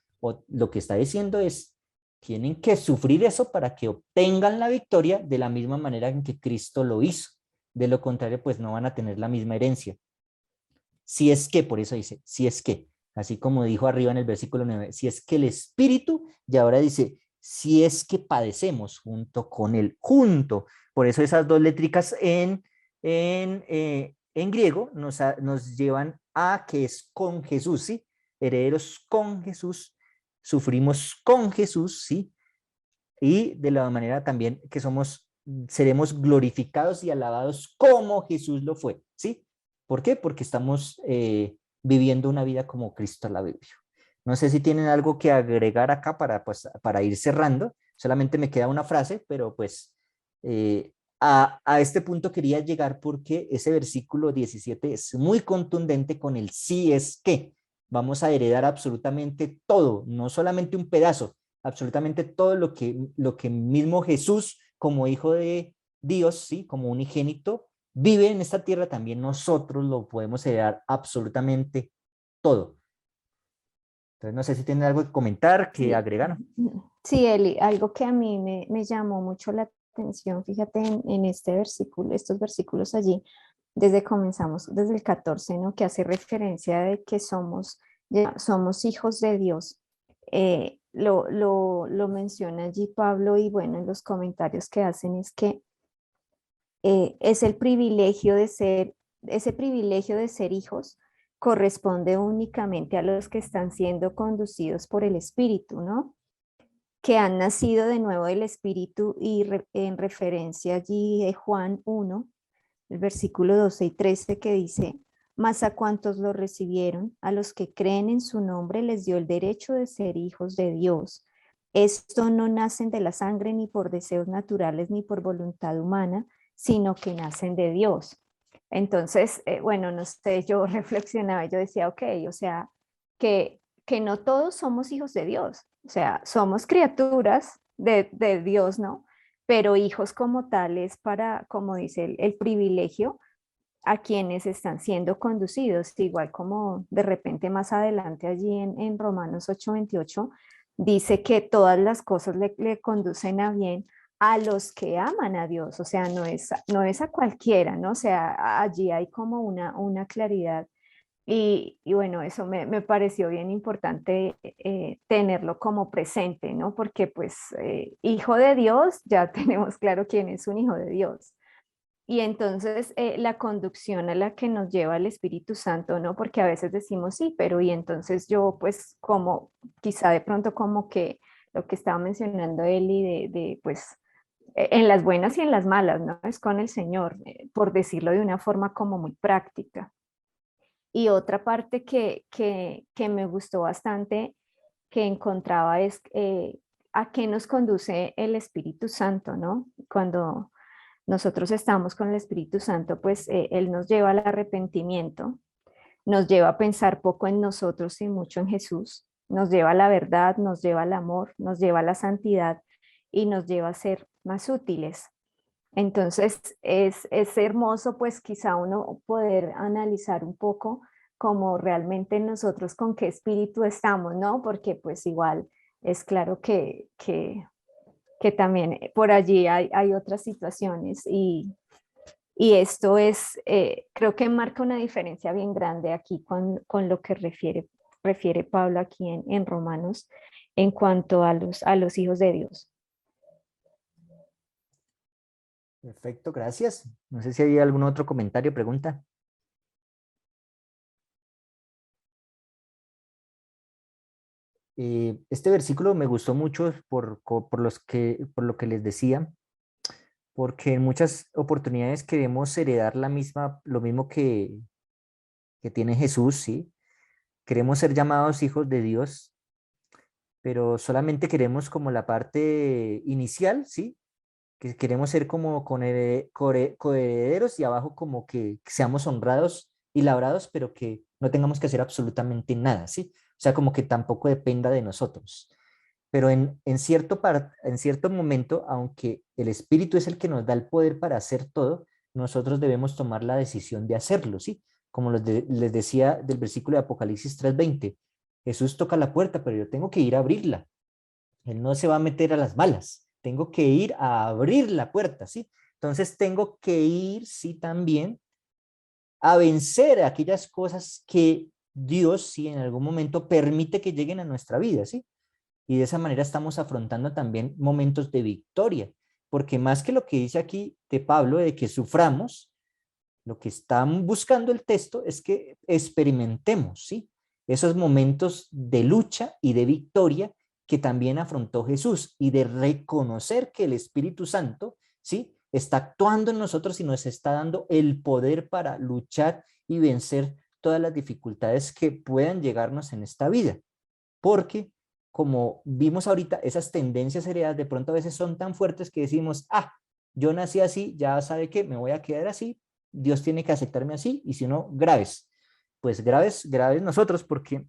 [SPEAKER 2] lo que está diciendo es, tienen que sufrir eso para que obtengan la victoria de la misma manera en que Cristo lo hizo. De lo contrario, pues no van a tener la misma herencia. Si es que, por eso dice, si es que, así como dijo arriba en el versículo 9, si es que el Espíritu, y ahora dice, si es que padecemos junto con él, junto. Por eso esas dos létricas en griego nos llevan a que es con Jesús, ¿sí? Herederos con Jesús, sufrimos con Jesús, ¿sí? Y de la manera también que seremos glorificados y alabados como Jesús lo fue, ¿sí? ¿Por qué? Porque estamos viviendo una vida como Cristo la vivió. No sé si tienen algo que agregar acá para ir cerrando. Solamente me queda una frase, pero pues a este punto quería llegar porque ese versículo 17 es muy contundente con el sí es que. Vamos a heredar absolutamente todo, no solamente un pedazo, absolutamente todo lo que mismo Jesús como hijo de Dios, ¿sí? Como unigénito, vive en esta tierra, también nosotros lo podemos heredar absolutamente todo. Entonces, no sé si tienen algo que comentar, que
[SPEAKER 1] sí,
[SPEAKER 2] agregar.
[SPEAKER 1] sí, Eli, algo que a mí me llamó mucho la atención, fíjate en este versículo, estos versículos allí, comenzamos desde el 14, ¿no? Que hace referencia de que somos hijos de Dios. lo menciona allí Pablo y bueno, en los comentarios que hacen es que es el privilegio de ser, ese privilegio de ser hijos corresponde únicamente a los que están siendo conducidos por el Espíritu, ¿no? Que han nacido de nuevo del Espíritu y en referencia allí de Juan 1, el versículo 12 y 13 que dice, mas a cuantos lo recibieron, a los que creen en su nombre, les dio el derecho de ser hijos de Dios. Esto no nacen de la sangre ni por deseos naturales ni por voluntad humana, sino que nacen de Dios. Entonces, bueno, no sé, yo reflexionaba, yo decía, ok, o sea, que no todos somos hijos de Dios, o sea, somos criaturas de Dios, ¿no? Pero hijos como tales para, como dice el privilegio a quienes están siendo conducidos, igual como de repente más adelante allí en Romanos 8:28 dice que todas las cosas le conducen a bien a los que aman a Dios, o sea, no es a cualquiera, ¿no? O sea, allí hay como una claridad y bueno, eso me pareció bien importante tenerlo como presente, ¿no? Porque pues hijo de Dios, ya tenemos claro quién es un hijo de Dios. Y entonces la conducción a la que nos lleva el Espíritu Santo, ¿no? Porque a veces decimos sí, pero y entonces yo pues como quizá de pronto como que lo que estaba mencionando Eli pues en las buenas y en las malas, ¿no? Es con el Señor, por decirlo de una forma como muy práctica. Y otra parte que me gustó bastante que encontraba es a qué nos conduce el Espíritu Santo, ¿no? Cuando nosotros estamos con el Espíritu Santo, pues Él nos lleva al arrepentimiento, nos lleva a pensar poco en nosotros y mucho en Jesús, nos lleva a la verdad, nos lleva al amor, nos lleva a la santidad y nos lleva a ser más útiles. Entonces es hermoso pues quizá uno poder analizar un poco como realmente nosotros con qué espíritu estamos, ¿no? Porque pues igual es claro que también por allí hay otras situaciones y esto creo que marca una diferencia bien grande aquí con lo que refiere Pablo aquí en Romanos en cuanto a los hijos de Dios.
[SPEAKER 2] Perfecto, gracias. No sé si hay algún otro comentario, pregunta. Este versículo me gustó mucho por lo que les decía, porque en muchas oportunidades queremos heredar lo mismo que tiene Jesús, ¿sí? Queremos ser llamados hijos de Dios, pero solamente queremos como la parte inicial, ¿sí? Que queremos ser como coherederos y abajo como que seamos honrados y labrados, pero que no tengamos que hacer absolutamente nada, ¿sí? O sea, como que tampoco dependa de nosotros. Pero en cierto momento, aunque el Espíritu es el que nos da el poder para hacer todo, nosotros debemos tomar la decisión de hacerlo, ¿sí? Como les decía del versículo de Apocalipsis 3:20, Jesús toca la puerta, pero yo tengo que ir a abrirla. Él no se va a meter a las malas. Tengo que ir a abrir la puerta, ¿sí? Entonces tengo que ir, sí, también a vencer aquellas cosas que Dios, sí, en algún momento permite que lleguen a nuestra vida, ¿sí? Y de esa manera estamos afrontando también momentos de victoria, porque más que lo que dice aquí de Pablo, de que suframos, lo que están buscando el texto es que experimentemos, ¿sí? Esos momentos de lucha y de victoria que también afrontó Jesús y de reconocer que el Espíritu Santo, ¿sí? Está actuando en nosotros y nos está dando el poder para luchar y vencer todas las dificultades que puedan llegarnos en esta vida. Porque, como vimos ahorita, esas tendencias heredadas de pronto a veces son tan fuertes que decimos, yo nací así, ya sabe que me voy a quedar así, Dios tiene que aceptarme así, y si no, graves. Pues graves, graves nosotros, porque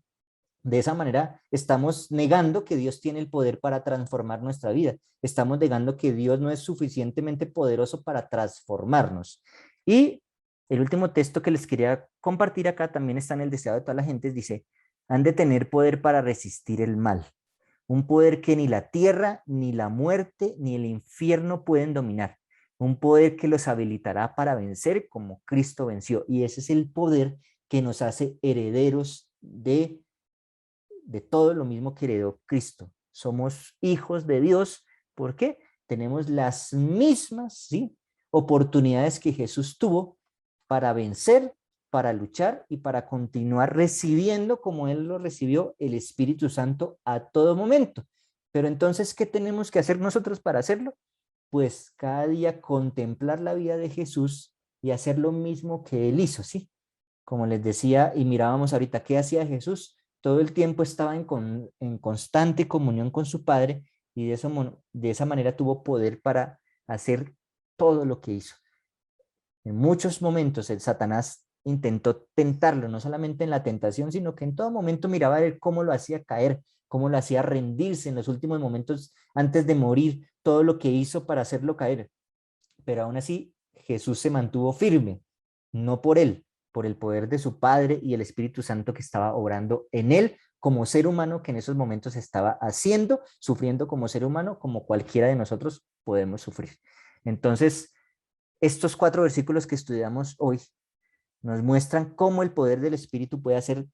[SPEAKER 2] de esa manera estamos negando que Dios tiene el poder para transformar nuestra vida. Estamos negando que Dios no es suficientemente poderoso para transformarnos. Y el último texto que les quería compartir acá también está en el deseado de toda la gente, dice, han de tener poder para resistir el mal. Un poder que ni la tierra, ni la muerte, ni el infierno pueden dominar. Un poder que los habilitará para vencer como Cristo venció. Y ese es el poder que nos hace herederos de todo lo mismo que heredó Cristo. somos hijos de Dios. ¿Por qué? Tenemos las mismas, ¿sí?, oportunidades que Jesús tuvo para vencer, para luchar y para continuar recibiendo, como Él lo recibió, el Espíritu Santo a todo momento. Pero entonces, ¿qué tenemos que hacer nosotros para hacerlo? Pues cada día contemplar la vida de Jesús y hacer lo mismo que Él hizo, ¿sí? Como les decía y mirábamos ahorita, ¿qué hacía Jesús? Todo el tiempo estaba en constante comunión con su Padre y de esa manera tuvo poder para hacer todo lo que hizo. En muchos momentos el Satanás intentó tentarlo, no solamente en la tentación, sino que en todo momento miraba a ver cómo lo hacía caer, cómo lo hacía rendirse en los últimos momentos antes de morir, todo lo que hizo para hacerlo caer. Pero aún así Jesús se mantuvo firme, no por él, por el poder de su Padre y el Espíritu Santo que estaba obrando en él como ser humano, que en esos momentos estaba haciendo, sufriendo como ser humano, como cualquiera de nosotros podemos sufrir. Entonces, estos 4 versículos que estudiamos hoy nos muestran cómo el poder del Espíritu puede hacer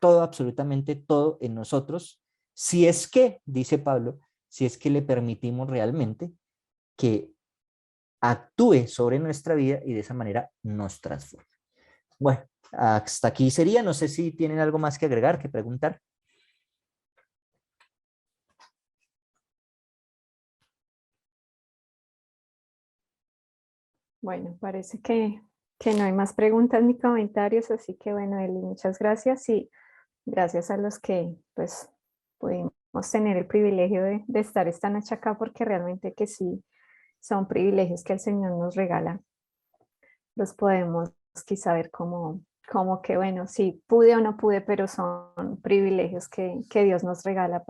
[SPEAKER 2] todo, absolutamente todo en nosotros, si es que, dice Pablo, si es que le permitimos realmente que actúe sobre nuestra vida y de esa manera nos transforme. Bueno, hasta aquí sería. No sé si tienen algo más que agregar, que preguntar.
[SPEAKER 1] Bueno, parece que no hay más preguntas ni comentarios, así que bueno, Eli, muchas gracias y gracias a los que pues pudimos tener el privilegio de estar esta noche acá, porque realmente que sí, son privilegios que el Señor nos regala. Los podemos quizá ver como que, bueno, sí, pude o no pude, pero son privilegios que Dios nos regala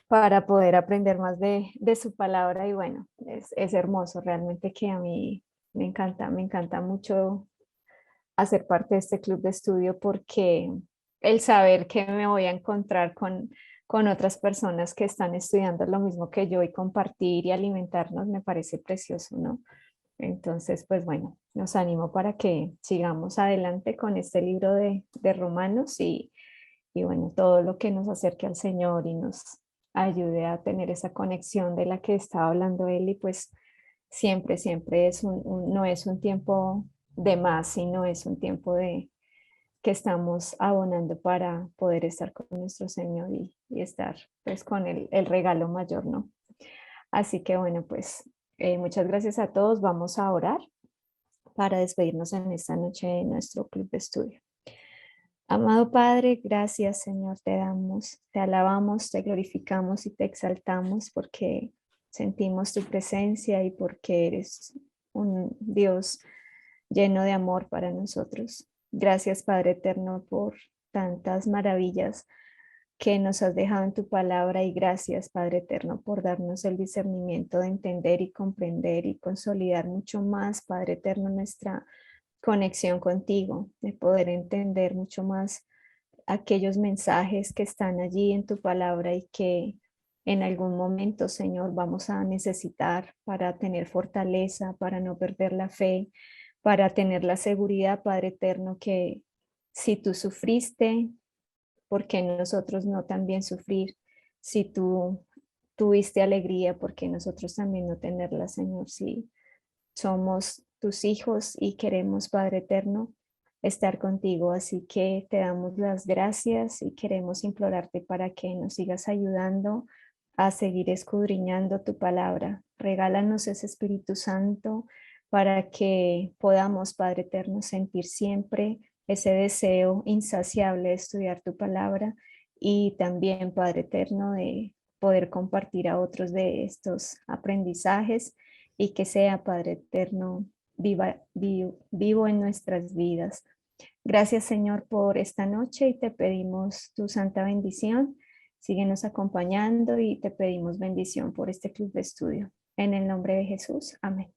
[SPEAKER 1] para poder aprender más de su palabra. Y bueno, es hermoso realmente, que a mí me encanta mucho hacer parte de este club de estudio, porque el saber que me voy a encontrar con otras personas que están estudiando lo mismo que yo y compartir y alimentarnos me parece precioso, ¿no? Entonces, pues bueno, nos animo para que sigamos adelante con este libro de Romanos y bueno, todo lo que nos acerque al Señor y nos ayude a tener esa conexión de la que estaba hablando él. Y pues siempre, siempre es no es un tiempo de más, sino es un tiempo de que estamos abonando para poder estar con nuestro Señor y estar pues con el regalo mayor, ¿no? Así que bueno, pues muchas gracias a todos. Vamos a orar para despedirnos en esta noche de nuestro club de estudio. Amado Padre, gracias Señor, te damos, te alabamos, te glorificamos y te exaltamos, porque sentimos tu presencia y porque eres un Dios lleno de amor para nosotros. Gracias Padre eterno por tantas maravillas que nos has dejado en tu palabra, y gracias Padre eterno por darnos el discernimiento de entender y comprender y consolidar mucho más, Padre eterno, nuestra conexión contigo, de poder entender mucho más aquellos mensajes que están allí en tu palabra y que en algún momento, Señor, vamos a necesitar para tener fortaleza, para no perder la fe, para tener la seguridad, Padre eterno, que si tú sufriste, ¿por qué nosotros no también sufrir? Si tú tuviste alegría, ¿por qué nosotros también no tenerla, Señor? Si somos tus hijos y queremos, Padre eterno, estar contigo. Así que te damos las gracias y queremos implorarte para que nos sigas ayudando a seguir escudriñando tu palabra. Regálanos ese Espíritu Santo para que podamos, Padre eterno, sentir siempre ese deseo insaciable de estudiar tu palabra, y también, Padre eterno, de poder compartir a otros de estos aprendizajes, y que sea, Padre eterno, vivo en nuestras vidas. Gracias, Señor, por esta noche, y te pedimos tu santa bendición. Síguenos acompañando y te pedimos bendición por este club de estudio. En el nombre de Jesús. Amén.